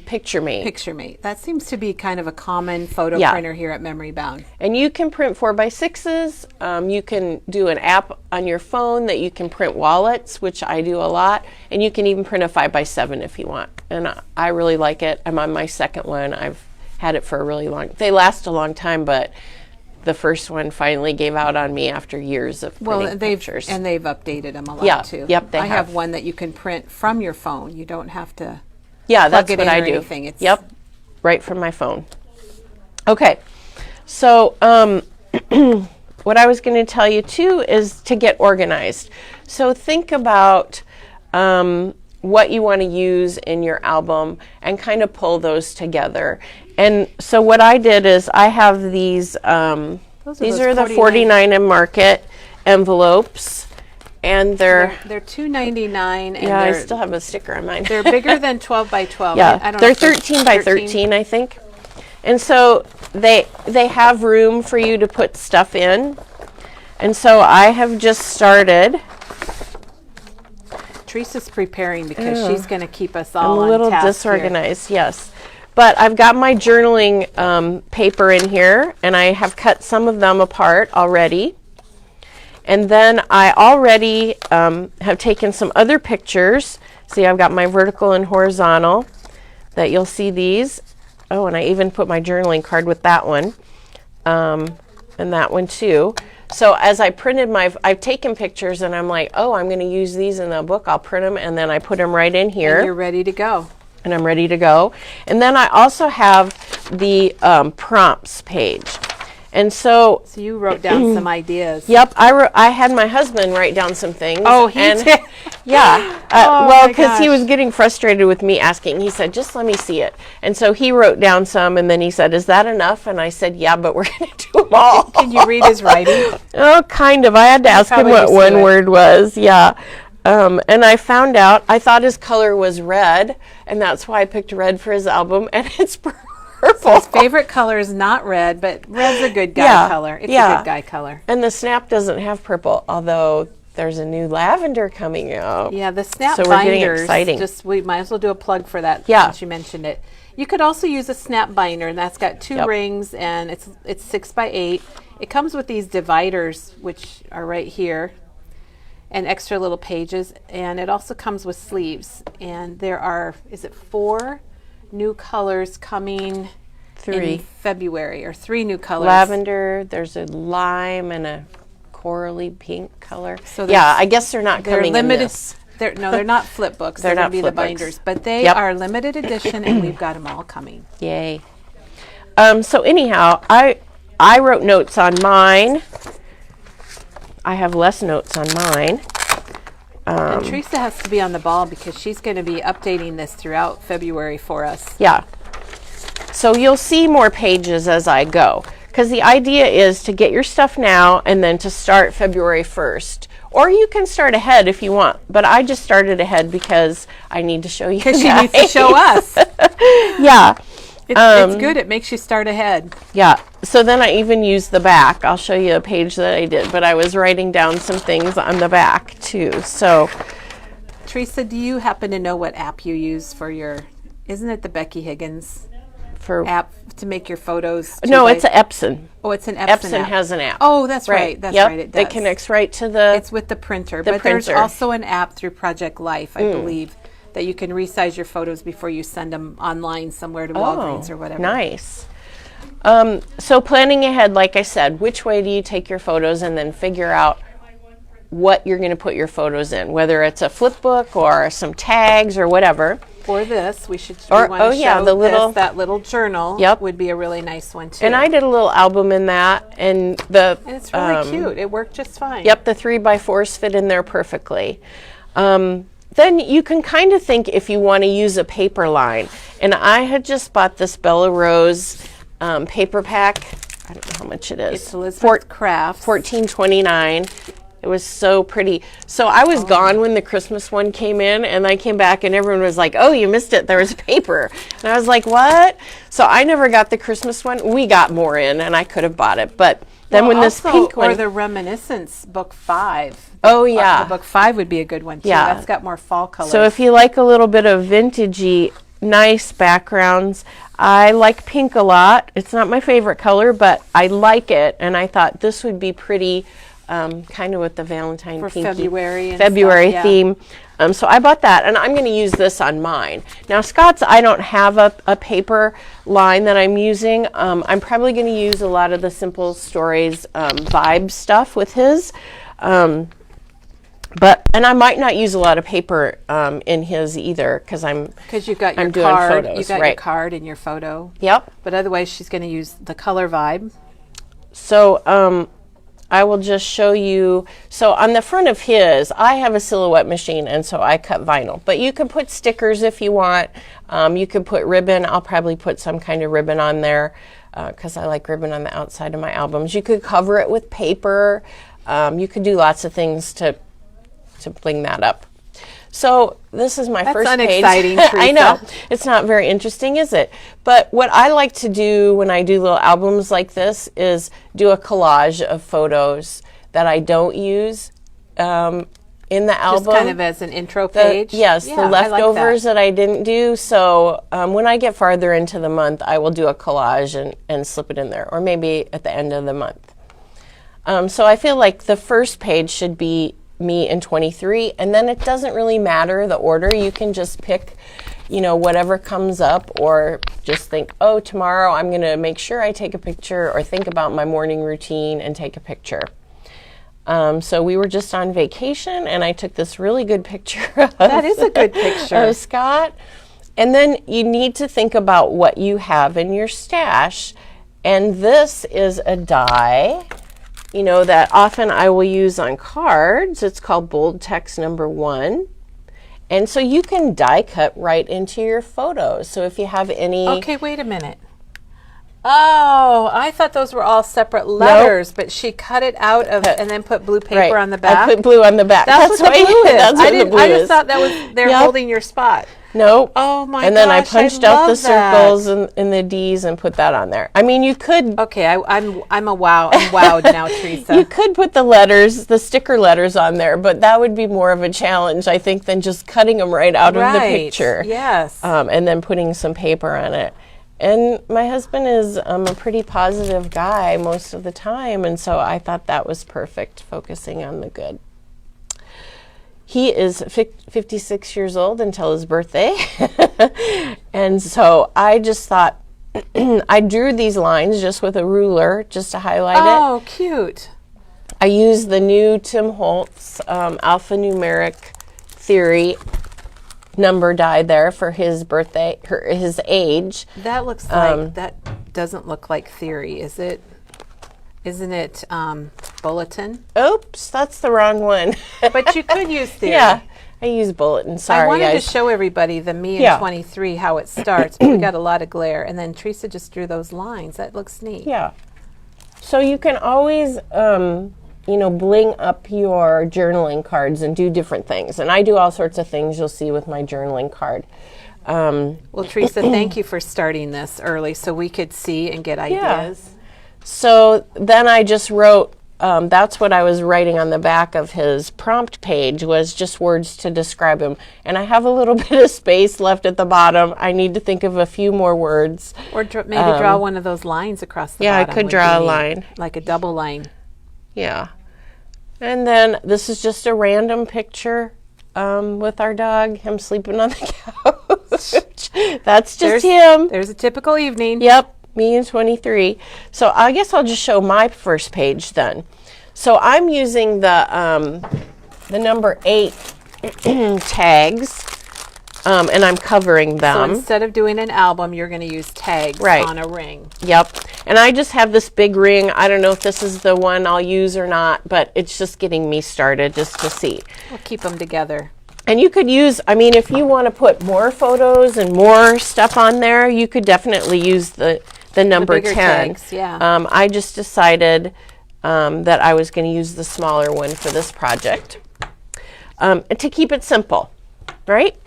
PictureMate. PictureMate. That seems to be kind of a common photo Yeah. printer here at Memory Bound. And you can print 4x6s. You can do an app on your phone that you can print wallets, which I do a lot. And you can even print a 5x7 if you want. And I really like it. I'm on my second one. I've had it for a really long. They last a long time, but the first one finally gave out on me after years of printing pictures. And they've updated them a lot too. Yep, they I have one that you can print from your phone. You don't have to. Yeah, that's plug it what in I or do. anything. Yep, right from my phone. Okay, so what I was going to tell you too is to get organized. So think about what you want to use in your album and kind of pull those together. And so what I did is I have these, these are the 49 and Market envelopes, and they're $2.99. And yeah, I still have a sticker on mine. They're bigger than 12 by 12. Yeah, I don't they're know, 13 by 13, I think. And so they have room for you to put stuff in. And so I have just started. Teresa's preparing because she's going to keep us all I'm a little on task disorganized, yes. But I've got my journaling paper in here, and I have cut some of them apart already. And then I already have taken some other pictures. See, I've got my vertical and horizontal that you'll see these. Oh, and I even put my journaling card with that one, and that one too. So as I printed I've taken pictures and I'm like, oh, I'm going to use these in the book. I'll print them, and then I put them right in here. And you're ready to go. And I'm ready to go. And then I also have the prompts page. And so you wrote down some ideas. Yep, I had my husband write down some things. Oh, he did? Yeah. Oh, well, my because he gosh. was getting frustrated with me asking. He said, just let me see it. And so he wrote down some, and then he said, is that enough? And I said, yeah, but we're going to do them all. Can you read his writing? Oh, kind of. I had to ask him probably what used to one it. word was. Yeah. And I found out, I thought his color was red, and that's why I picked red for his album, and it's purple. His favorite color is not red, but red's a good guy color. It's a good guy color. And the Snap doesn't have purple, although there's a new lavender coming out. Yeah, the Snap So we're getting binders. exciting. We might as well do a plug for that Yeah. since you mentioned it. You could also use a Snap binder, and that's got two Yep. rings, and it's 6 by 8. It comes with these dividers, which are right here, and extra little pages, and it also comes with sleeves. And there are, is it 4 new colors coming 3 in February, or 3 new colors? lavender, there's a lime and a corally pink color. So yeah, I guess they're not They're coming limited. in this. They're not flip books. They're They're not going to be the flip books. binders, but they Yep. are limited edition, and we've got them all coming. Yay. So anyhow, I wrote notes on mine. I have less notes on mine. And Teresa has to be on the ball because she's going to be updating this throughout February for us. Yeah. So you'll see more pages as I go, because the idea is to get your stuff now and then to start February 1st. Or you can start ahead if you want, but I just started ahead because I need to show you Because she guys. needs to show us. Yeah. It's good. It makes you start ahead. Yeah. So then I even used the back. I'll show you a page that I did, but I was writing down some things on the back too. So Teresa, do you happen to know what app you use for your, isn't it the Becky Higgins for app to make your photos? no, it's an Epson. Oh, it's an Epson Epson app. has an app. Oh, that's right. That's Yep. right. It does. It connects right to the. It's with the printer. But there's printer. also an app through Project Life, I believe, that you can resize your photos before you send them online somewhere to Walgreens or whatever. Nice. So planning ahead, like I said, which way do you take your photos, and then figure out what you're going to put your photos in, whether it's a flip book or some tags or whatever. For this, we Or- want to oh, yeah, show the little- that little journal. Yep. Would be a really nice one too. And I did a little album in that, and the And it's really cute. It worked just fine. Yep, the 3x4s fit in there perfectly. Then you can kind of think if you want to use a paper line. And I had just bought this Bella Rose paper pack. I don't know how much it is. It's Elizabeth Crafts. $14.29. It was so pretty. So I was gone when the Christmas one came in, and I came back and everyone was like, oh, you missed it. There was paper. And I was like, what? So I never got the Christmas one. We got more in, and I could have bought it. But then when this Also, pink one. or the Reminiscence Book 5. Oh, yeah. The Book 5 would be a good one too. Yeah. That's got more fall colors. So if you like a little bit of vintagey, nice backgrounds, I like pink a lot. It's not my favorite color, but I like it, and I thought this would be pretty kind of with the Valentine For pinky February and February stuff, yeah. theme. So I bought that, and I'm going to use this on mine. Now Scott's, I don't have a paper line that I'm using. I'm probably going to use a lot of the Simple Stories vibe stuff with his. And I might not use a lot of paper in his either, because you've got your doing card, photos, you've got your right. card and your photo. Yep. But otherwise, she's going to use the color vibe. So I will just show you. So on the front of his, I have a silhouette machine, and so I cut vinyl. But you can put stickers if you want. You can put ribbon. I'll probably put some kind of ribbon on there because I like ribbon on the outside of my albums. You could cover it with paper. You could do lots of things to bling that up. So this is my first page. That's unexciting, I know. Teresa. It's not very interesting, is it? But what I like to do when I do little albums like this is do a collage of photos that I don't use in the album. Just kind of as an intro page. Yes, Yeah, the I like leftovers that. that I didn't do. So when I get farther into the month, I will do a collage and slip it in there, or maybe at the end of the month. So I feel like the first page should be me in 23, and then it doesn't really matter the order. You can just pick, whatever comes up, or just think, oh, tomorrow I'm going to make sure I take a picture, or think about my morning routine and take a picture. So we were just on vacation, and I took this really good picture That is a good picture. of Scott. And then you need to think about what you have in your stash. And this is a die, that often I will use on cards. It's called bold text number 1. And so you can die cut right into your photos. So if you have any... Okay, wait a minute. Oh, I thought those were all separate letters, but she cut it out of and then put blue paper Right. on the back. I put blue on the back. That's what the why- blue is. That's what the blue I just is. thought that was they're Yep. holding your spot. Nope. Oh my And then I gosh, punched I out the love that. circles and the D's and put that on there. I mean, you could... Okay, I'm a wow. I'm wowed now, Teresa. You could put the sticker letters on there, but that would be more of a challenge, I think, than just cutting them right out of the picture. Yes. And then putting some paper on it. And my husband is a pretty positive guy most of the time, and so I thought that was perfect, focusing on the good. He is 56 years old until his birthday. And so I just thought, I drew these lines just with a ruler just to highlight it. Oh, cute. I used the new Tim Holtz alphanumeric theory number die there for his birthday, his age. That looks like, that doesn't look like theory, is it? Isn't it bulletin? Oops, that's the wrong one. But you could use theory. Yeah, I use bulletin. Sorry, I wanted guys. to show everybody the me in Yeah. 23, how it starts, but we got a lot of glare. And then Teresa just drew those lines. That looks neat. Yeah. So you can always, bling up your journaling cards and do different things. And I do all sorts of things you'll see with my journaling card. Well, Teresa, thank you for starting this early so we could see and get ideas. So then I just wrote, that's what I was writing on the back of his prompt page, was just words to describe him. And I have a little bit of space left at the bottom. I need to think of a few more words. Or maybe draw one of those lines across the Yeah, bottom. I could would draw be a neat. line. Like a double line. Yeah. And then this is just a random picture with our dog, him sleeping on the couch. That's just him. There's a typical evening. Yep, me and 23. So I guess I'll just show my first page then. So I'm using the number 8 tags, and I'm covering So them. instead of doing an album, you're going to use tags Right. on a ring. Yep. And I just have this big ring. I don't know if this is the one I'll use or not, but it's just getting me started just to see. We'll keep them together. And you could use, if you want to put more photos and more stuff on there, you could definitely use the number bigger 10. tags, yeah. I just decided that I was going to use the smaller one for this project to keep it simple, right?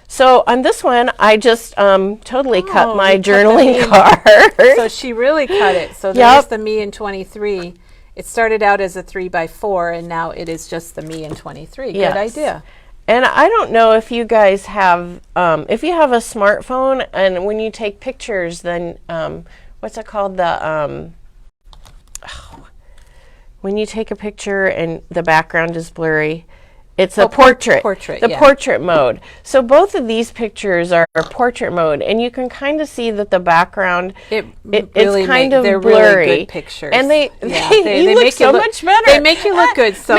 So on this one, I just totally cut my you cut the journaling me. card. So she really cut it. So Yep. there's the me in 23. It started out as a 3x4, and now it is just the me in 23. Yes. Good idea. And I don't know if you guys have, if you have a smartphone, and when you take pictures, then what's it called? when you take a picture and the background is blurry, it's a Oh, portrait. The yeah. portrait mode. So both of these pictures are portrait mode, and you can kind of see that the background it's kind of they're blurry. really good pictures. And they they look make so you look much better. They make you look good. So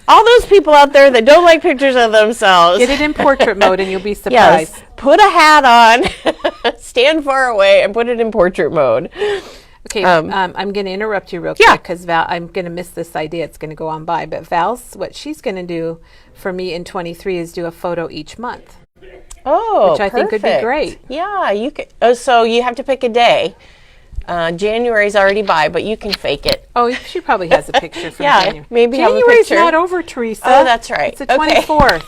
all those people out there that don't like pictures of themselves, get it in portrait mode, and you'll be surprised. yes, put a hat on, stand far away, and put it in portrait mode. Okay, I'm going to interrupt you real quick Yeah. because Val, I'm going to miss this idea. It's going to go on by. But Val's, what she's going to do for me in 23 is do a photo each month. Oh, which I think would be perfect. great. Yeah, you can. Oh, so you have to pick a day. January's already by, but you can fake it. Oh, she probably has a picture from Yeah, January. maybe have a January's picture. not over, Teresa. Oh, that's right. It's the Okay. 24th.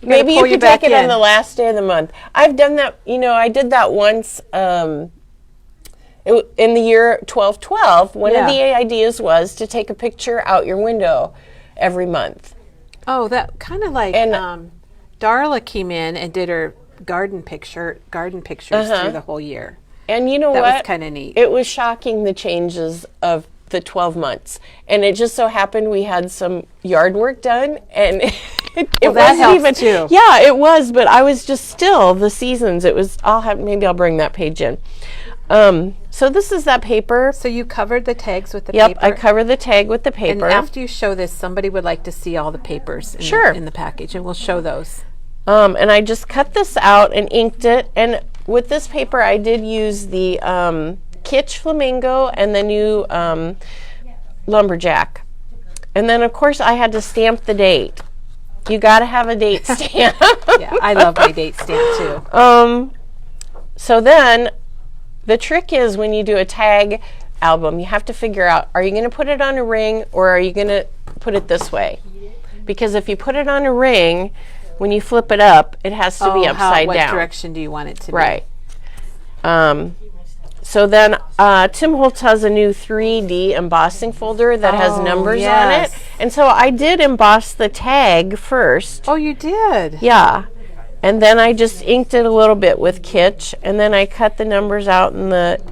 Maybe you pull you can back take it on in. the last day of the month. I've done that. I did that once. In the year 1212, one of the ideas was to take a picture out your window every month. Oh, that kind of like Darla came in and did her garden pictures through the whole year. And you know That what? was kind of neat. It was shocking, the changes of the 12 months. And it just so happened we had some yard work done, and it that wasn't helps even too. Yeah, it was, but I was just still the seasons. It was maybe I'll bring that page in. So this is that paper. So you covered the tags with the Yep, paper. I covered the tag with the And paper. after you show this, somebody would like to see all the papers in the package, and we'll show those. And I just cut this out and inked it. And with this paper, I did use the Kitsch Flamingo and the new Lumberjack. And then, of course, I had to stamp the date. You got to have a date stamp. Yeah, I love my date stamp too. So then, the trick is when you do a tag album, you have to figure out, are you going to put it on a ring or are you going to put it this way? Because if you put it on a ring, when you flip it up, it has to be upside down. What direction do you want it to be? Right. So then Tim Holtz has a new 3D embossing folder that has numbers on it. And so I did emboss the tag first. Oh, you did? Yeah. And then I just inked it a little bit with Kitsch, and then I cut the numbers out in the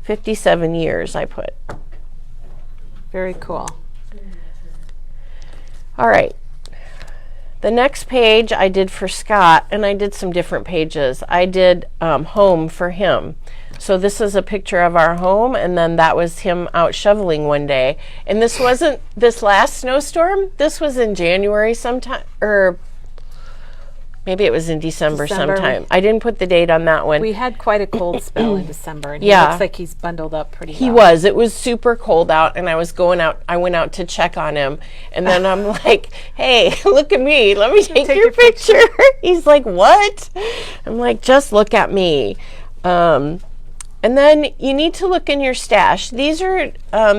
57 years I put. Very cool. All right. The next page I did for Scott, and I did some different pages. I did home for him. So this is a picture of our home, and then that was him out shoveling one day. And this wasn't this last snowstorm. This was in January sometime, or maybe it was in December sometime. I didn't put the date on that one. We had quite a cold spell in December, and he Yeah. looks like he's bundled up pretty well. He was. It was super cold out, and I was going out. I went out to check on him, and then I'm like, "Hey, look at me. Let me take your picture." He's like, "What?" I'm like, "Just look at me." And then you need to look in your stash. These are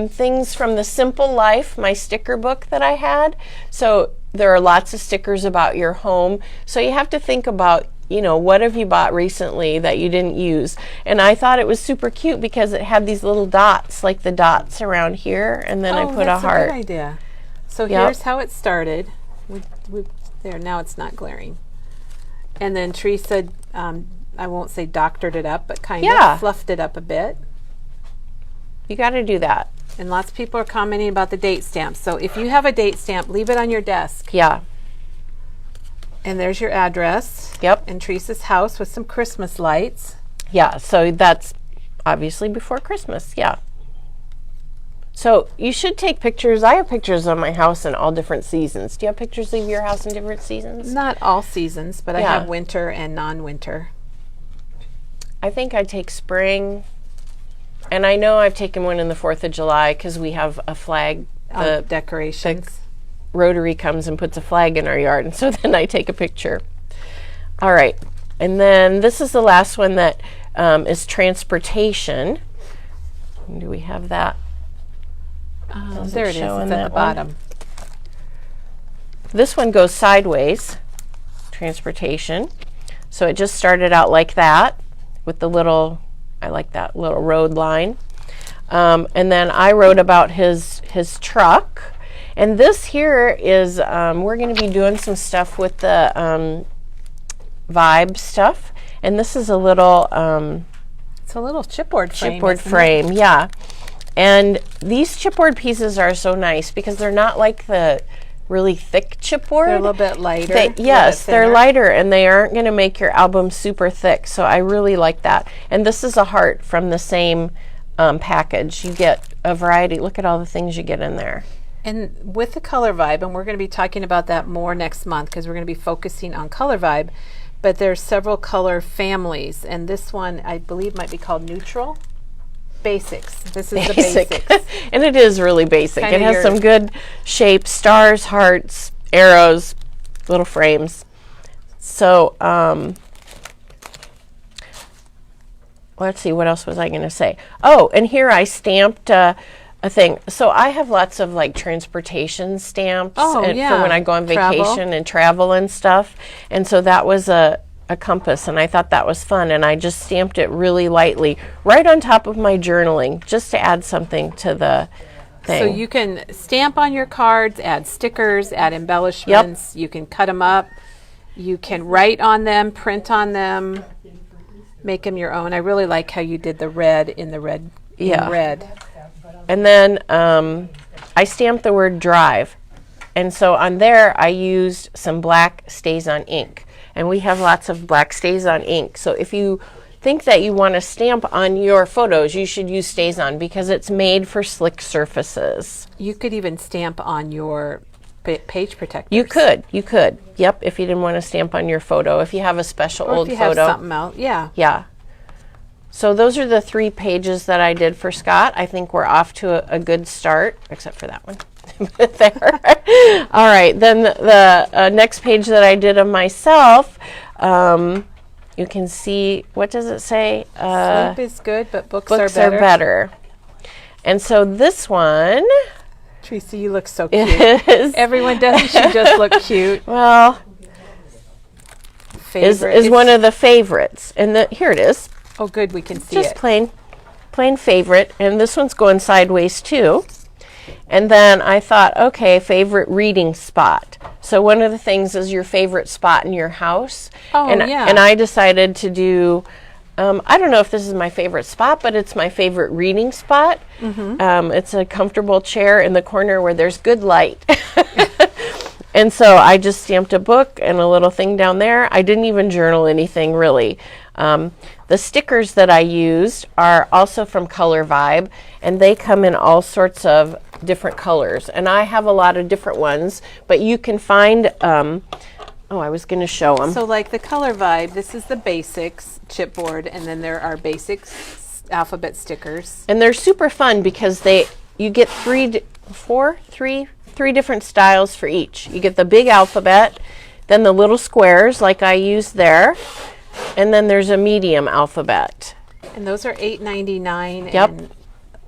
things from the Simple Life, my sticker book that I had. So there are lots of stickers about your home. So you have to think about, what have you bought recently that you didn't use? And I thought it was super cute because it had these little dots, like the dots around here, and then I put a heart. That's a good idea. So Yep. here's how it started. There, now it's not glaring. And then Teresa, I won't say doctored it up, but kind of fluffed it up a bit. You got to do that. And lots of people are commenting about the date stamp. So if you have a date stamp, leave it on your desk. Yeah. And there's your address. Yep. And Teresa's house with some Christmas lights. Yeah, so that's obviously before Christmas. Yeah. So you should take pictures. I have pictures of my house in all different seasons. Do you have pictures of your house in different seasons? Not all seasons, but I have winter and non-winter. I think I take spring. And I know I've taken one in the 4th of July because we have a flag. The Decorations. Rotary comes and puts a flag in our yard, and so then I take a picture. All right. And then this is the last one that is transportation. Do we have that? There it is. It's at the bottom. This one goes sideways, transportation. So it just started out like that with the little, I like that little road line. And then I wrote about his truck. And this here is, we're going to be doing some stuff with the Vibe stuff. And this is a little it's a little chipboard frame. chipboard frame, yeah. And these chipboard pieces are so nice because they're not like the really thick chipboard. They're a little bit lighter. Yes, they're lighter, and they aren't going to make your album super thick. So I really like that. And this is a heart from the same package. You get a variety. Look at all the things you get in there. And with the Color Vibe, and we're going to be talking about that more next month because we're going to be focusing on Color Vibe, but there's several color families, and this one I believe might be called Neutral. Basics. This is the basics. And it is really basic. Kinda it has some good shapes, stars, hearts, arrows, little frames. So let's see, what else was I going to say? Oh, and here I stamped a thing. So I have lots of like transportation stamps for when I go on vacation and travel and stuff. And so that was a compass, and I thought that was fun, and I just stamped it really lightly right on top of my journaling just to add something to the thing. So you can stamp on your cards, add stickers, add embellishments. You can cut them up. You can write on them, print on them, make them your own. I really like how you did the red in the red. Yeah. In red. And then I stamped the word drive, and so on there I used some black StazOn ink. And we have lots of black StazOn ink. So if you think that you want to stamp on your photos, you should use StazOn because it's made for slick surfaces. You could even stamp on your page protectors. You could. Yep, if you didn't want to stamp on your photo. If you have a special or old if you photo. have something else, yeah. Yeah. So those are the 3 pages that I did for Scott. I think we're off to a good start, except for that one. There. All right, then the next page that I did of myself, you can see, what does it say? Sleep is good, but books Books are better. And so this one Teresa, you look so cute. is, Everyone doesn't she just look cute? well, Favorite. is one of the favorites. And here it is. Oh, good, we can see Just it. plain favorite. And this one's going sideways too. And then I thought, okay, favorite reading spot. So one of the things is your favorite spot in your house. Oh, and, yeah. And I decided to do, I don't know if this is my favorite spot, but it's my favorite reading spot. Mm-hmm. It's a comfortable chair in the corner where there's good light. And so I just stamped a book and a little thing down there. I didn't even journal anything really. The stickers that I used are also from Color Vibe, and they come in all sorts of different colors. And I have a lot of different ones, but you can find, I was going to show them. So like the Color Vibe, this is the basics chipboard, and then there are basics alphabet stickers. And they're super fun because you get three different styles for each. You get the big alphabet, then the little squares like I used there, and then there's a medium alphabet. And those are $8.99. Yep. And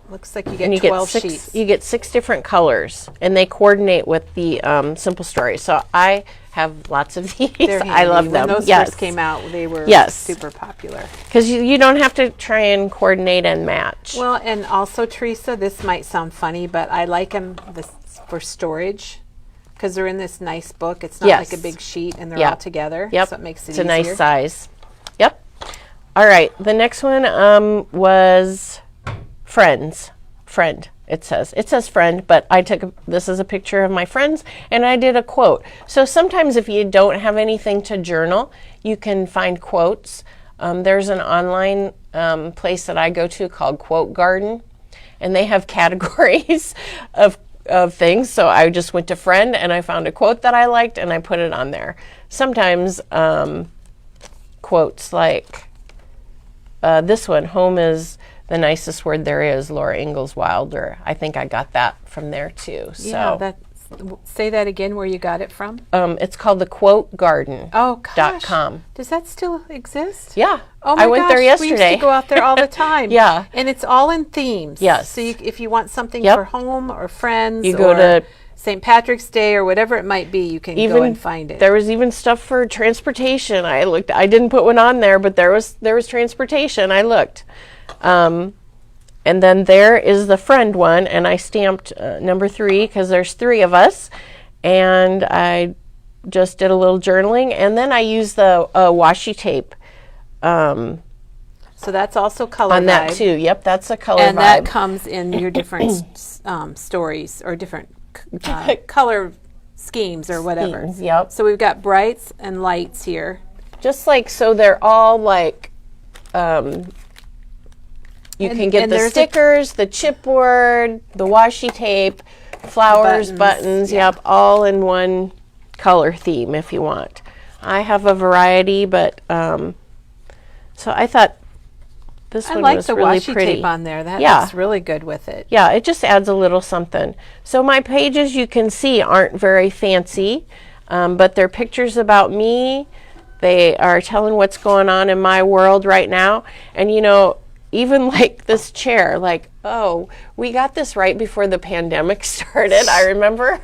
looks like you get 12 sheets. You get 6 different colors, and they coordinate with the Simple Story. So I have lots of these. They're I handy. love them. When those Yes. first came out, they were super popular. Because you don't have to try and coordinate and match. Well, and also, Teresa, this might sound funny, but I like them for storage because they're in this nice book. It's not like a big sheet, and they're all together. Yep. So it makes it it's easier. a nice size. Yep. All right. The next one was friends. Friend. It says friend, but this is a picture of my friends, and I did a quote. So sometimes if you don't have anything to journal, you can find quotes. There's an online place that I go to called Quote Garden, and they have categories of things. So I just went to friend, and I found a quote that I liked, and I put it on there. Sometimes quotes like this one, home is the nicest word there is, Laura Ingalls Wilder. I think I got that from there too. Yeah, say that again, where you got it from. It's called the Quote Garden. Oh gosh. .com. Does that still exist? Yeah. Oh my I went gosh, there yesterday. We used to go out there all the time. Yeah. And it's all in themes. Yes. So if you want something Yep. for home or friends, You go or to St. Patrick's Day or whatever it might be, you can go and find it. There was even stuff for transportation. I didn't put one on there, but there was transportation. I looked. And then there is the friend one, and I stamped number 3 because there's 3 of us, and I just did a little journaling, and then I used the washi tape. So So that's also color on that vibe. too. Yep, that's a color And vibe. that comes in your different stories or different color schemes or whatever. Schemes, yep. So we've got brights and lights here. Just like, so they're all like, you can get and the there's a- stickers, the chipboard, the washi tape, flowers, buttons, yeah. yep, all in one color theme if you want. I have a variety, but so I thought this I one like was the really washi pretty. tape on there. That Yeah. looks really good with it. Yeah, it just adds a little something. So my pages, you can see, aren't very fancy, but they're pictures about me. They are telling what's going on in my world right now. And, you know, even like this chair, like, oh, we got this right before the pandemic started, I remember.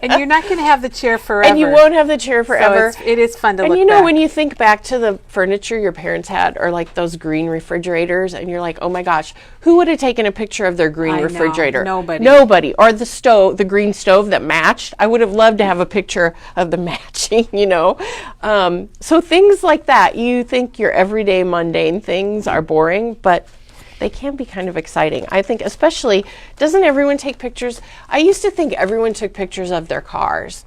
And you're not going to have the chair forever. And you won't have the chair forever. So it is fun to look And you know, back. when you think back to the furniture your parents had, or like those green refrigerators, and you're like, oh my gosh, who would have taken a picture of their green I know, refrigerator? nobody. Nobody. Or the stove, the green stove that matched. I would have loved to have a picture of the matching, you know. So things like that, you think your everyday mundane things are boring, but they can be kind of exciting. I think especially, doesn't everyone take pictures? I used to think everyone took pictures of their cars.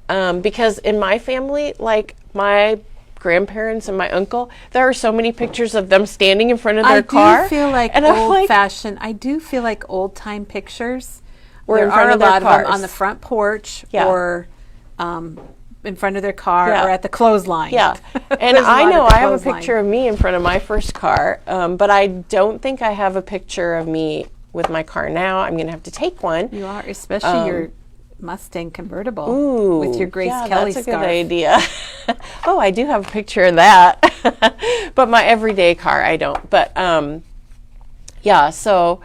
Because in my family, like my grandparents and my uncle, there are so many pictures of them standing in front of their car. I do feel like and I'm old-fashioned. I do feel like old-time pictures. Were There in front are a of their lot of them cars. on the front porch Yeah. or in front of their car Yeah. or at the clothesline. Yeah, and There's a I lot know at the I have a clothesline. picture of me in front of my first car, but I don't think I have a picture of me with my car now. I'm going to have to take one. You are, especially your Mustang convertible with your Grace yeah, Kelly that's a scarf. good idea. Oh, I do have a picture of that, but my everyday car I don't. But yeah, so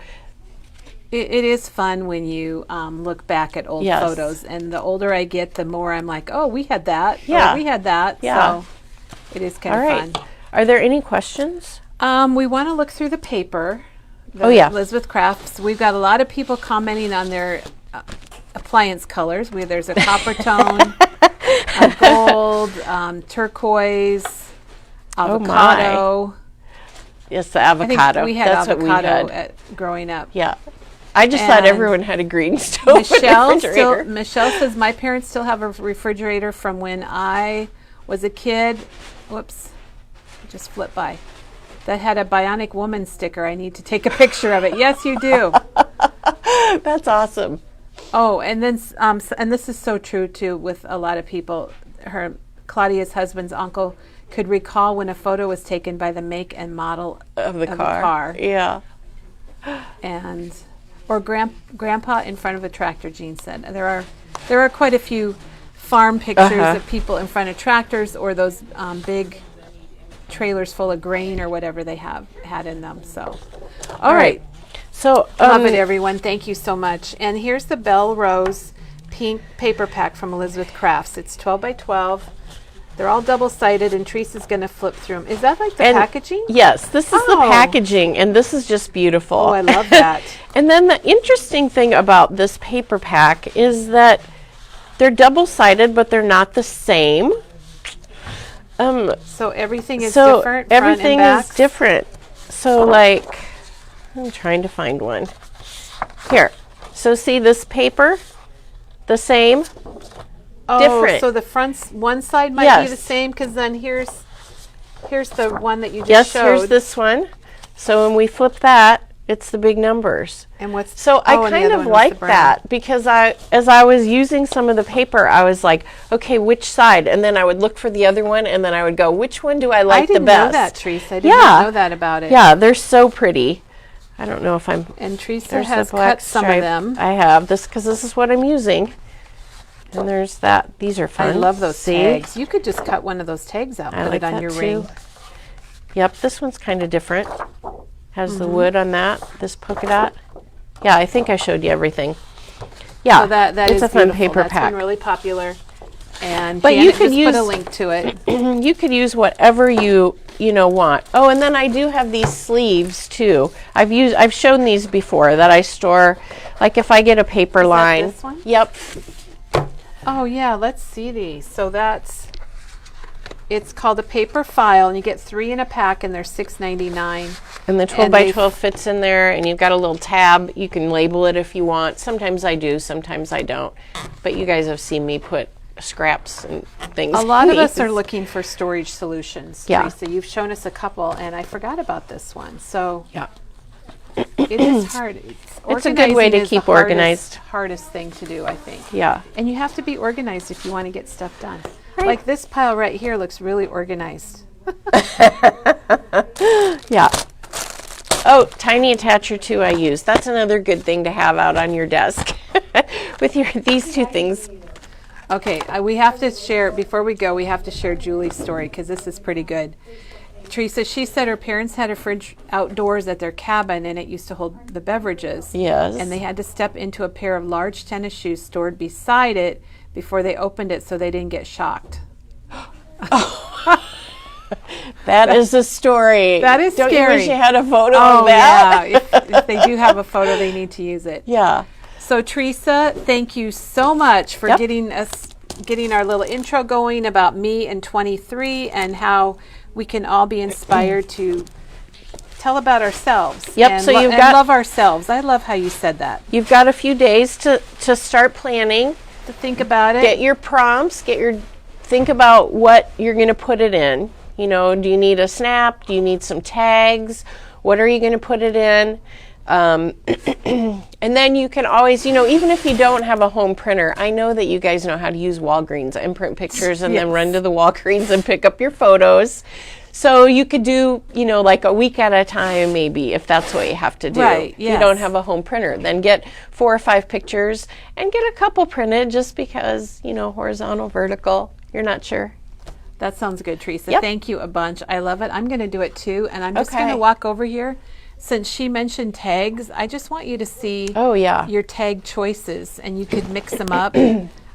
It is fun when you look back at old Yes. photos, and the older I get, the more I'm like, oh, we had that. Yeah. Or we had that. Yeah. So it is kind all of right. fun. Are there any questions? We want to look through the paper. The Oh, yeah. Elizabeth Crafts. We've got a lot of people commenting on their appliance colors. There's a copper tone, a gold, turquoise, avocado. Yes, the I avocado. think we had That's avocado what we had. growing up. Yeah. I just thought And everyone had a green stove refrigerator. Michelle says my parents still have a refrigerator from when I was a kid. Whoops, it just flipped by. That had a Bionic Woman sticker. I need to take a picture of it. Yes, you do. That's awesome. Oh, and then and this is so true too with a lot of people. Claudia's husband's uncle could recall when a photo was taken by the make and model Of the car. Yeah. and or grandpa in front of a tractor. Jean said there are quite a few farm pictures of people in front of tractors or those big trailers full of grain or whatever they had in them. So, all right. So Love it, everyone. Thank you so much. And here's the Belle Rose pink paper pack from Elizabeth Crafts. It's 12 by 12. They're all double-sided, and Teresa's going to flip through them. Is that like the packaging? Yes, this is the Oh. packaging, and this is just beautiful. Oh, I love that. And then the interesting thing about this paper pack is that they're double-sided, but they're not the same. So everything is So different. everything front and is back? different. So like, I'm trying to find one. Here. So see this paper? The same? Oh, different. so the front's one side might be Yes. the same because then here's the one that you just Yes, showed. here's this one. So when we flip that, it's the big numbers. And what's So I and the kind other of one was the like brown. that because as I was using some of the paper, I was like, okay, which side? And then I would look for the other one, and then I would go, which one do I like I didn't the best? know that, Teresa. I did Yeah. not know that about it. Yeah, they're so pretty. I don't know if I'm. And Teresa There's has the black cut some of stripe. them. I have this because this is what I'm using. And there's that. These are fun. I love those See? tags. You could just cut one of those tags out, I put like it on that your too. ring. Yep, this one's kind of different. Has Mm-hmm. the wood on that. This polka dot. Yeah, I think I showed you everything. Yeah, So that it's is a fun beautiful. paper That's pack. been really popular. And But Janet you could just put a use- link to it. You could use whatever you want. Oh, and then I do have these sleeves too. I've shown these before that I store, like if I get a paper line. this one? Yep. Oh yeah, let's see these. So that's It's called a paper file, and you get 3 in a pack, and they're $6.99. And the 12 by 12 fits in there, and you've got a little tab. You can label it if you want. Sometimes I do, sometimes I don't. But you guys have seen me put scraps and things. A lot in of us these. are looking for storage solutions, Yeah. Teresa. You've shown us a couple, and I forgot about this one. So Yeah. it is hard. It's a good way to keep organized. Hardest thing to do, I think. Yeah. And you have to be organized if you want to get stuff done. Right. Like this pile right here looks really organized. Yeah. Oh, tiny attacher too I use. That's another good thing to have out on your desk with these two things. Okay, we have to share, before we go, we have to share Julie's story because this is pretty good. Teresa, she said her parents had a fridge outdoors at their cabin, and it used to hold the beverages. Yes. And they had to step into a pair of large tennis shoes stored beside it before they opened it so they didn't get shocked. That is a story. That is Don't scary. you wish you had a photo Oh, of that? yeah. If they do have a photo, they need to use it. Yeah. So, Teresa, thank you so much for Yep. getting our little intro going about me and 23 and how we can all be inspired to tell about ourselves. Yep, And so you've and got- love ourselves. I love how you said that. You've got a few days to start planning. To think about it. Get your prompts, think about what you're going to put it in. You know, do you need a snap? Do you need some tags? What are you going to put it in? And then you can always, even if you don't have a home printer, I know that you guys know how to use Walgreens and print pictures and then Yes. run to the Walgreens and pick up your photos. So you could do, like a week at a time, maybe, if that's what you have to do. Right, If you yes. don't have a home printer, then get 4 or 5 pictures and get a couple printed just because, horizontal, vertical, you're not sure. That sounds good, Teresa. Yep. Thank you a bunch. I love it. I'm going to do it too. And I'm just going Okay. to walk over here. Since she mentioned tags, I just want you to see Oh, yeah. your tag choices, and you could mix them up.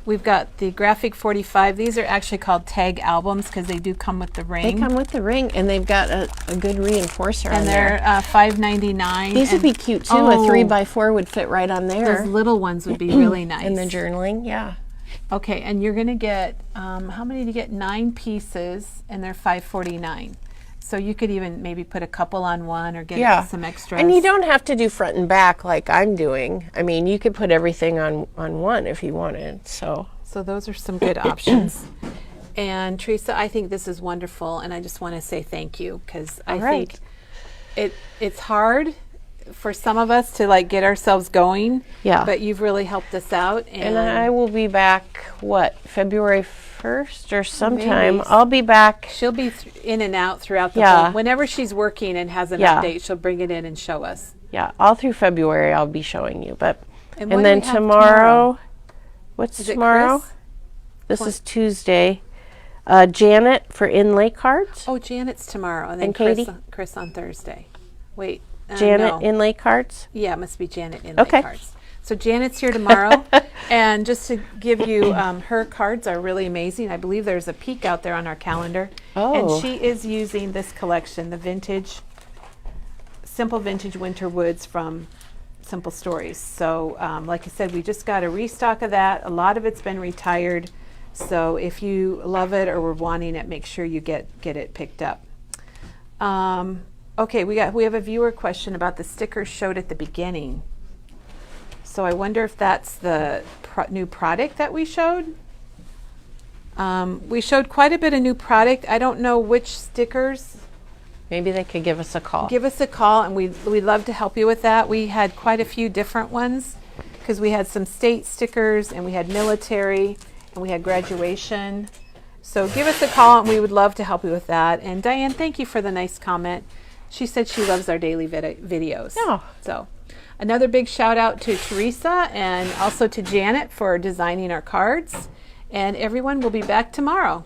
We've got the Graphic 45. These are actually called tag albums because they do come with the They ring. come with the ring, and they've got a good reinforcer on and there. they're $5.99. These would and- be cute too. Oh, A 3x4 would fit right on there. Those little ones would be really nice. In the journaling, yeah. Okay, and you're going to get, how many do you get? 9 pieces, and they're $5.49. So you could even maybe put a couple on one or get some extras. And you don't have to do front and back like I'm doing. I mean, you could put everything on one if you wanted. So those are some good options. And Teresa, I think this is wonderful, and I just want to say thank you because I right. think it's hard for some of us to get ourselves going. Yeah. But you've really helped us out, and I will be back, February 1st or sometime. Maybe. I'll be back. she'll be in and out throughout the Yeah. whole. Whenever she's working and has an Yeah. update, she'll bring it in and show us. Yeah, all through February I'll be showing you. But And what and do then we have tomorrow, what's Is it tomorrow? Chris? This is Tuesday. Janet for inlay cards. Oh, Janet's tomorrow, and then And Katie? Chris on Thursday. Wait, Janet no. inlay cards. Yeah, it must be Janet in Okay. cards. So Janet's here tomorrow, and just to give you, her cards are really amazing. I believe there's a peek out there on our calendar, Oh. and she is using this collection, the Simple Vintage Winter Woods from Simple Stories. So, like I said, we just got a restock of that. A lot of it's been retired, so if you love it or were wanting it, make sure you get it picked up. Okay, we have a viewer question about the stickers showed at the beginning. So I wonder if that's the new product that we showed. We showed quite a bit of new product. I don't know which stickers. Maybe they could give us a call. Give us a call, and we'd love to help you with that. We had quite a few different ones because we had some state stickers, and we had military, and we had graduation. So give us a call, and we would love to help you with that. And Diane, thank you for the nice comment. She said she loves our daily videos. Oh. So another big shout out to Teresa and also to Janet for designing our cards. And everyone will be back tomorrow.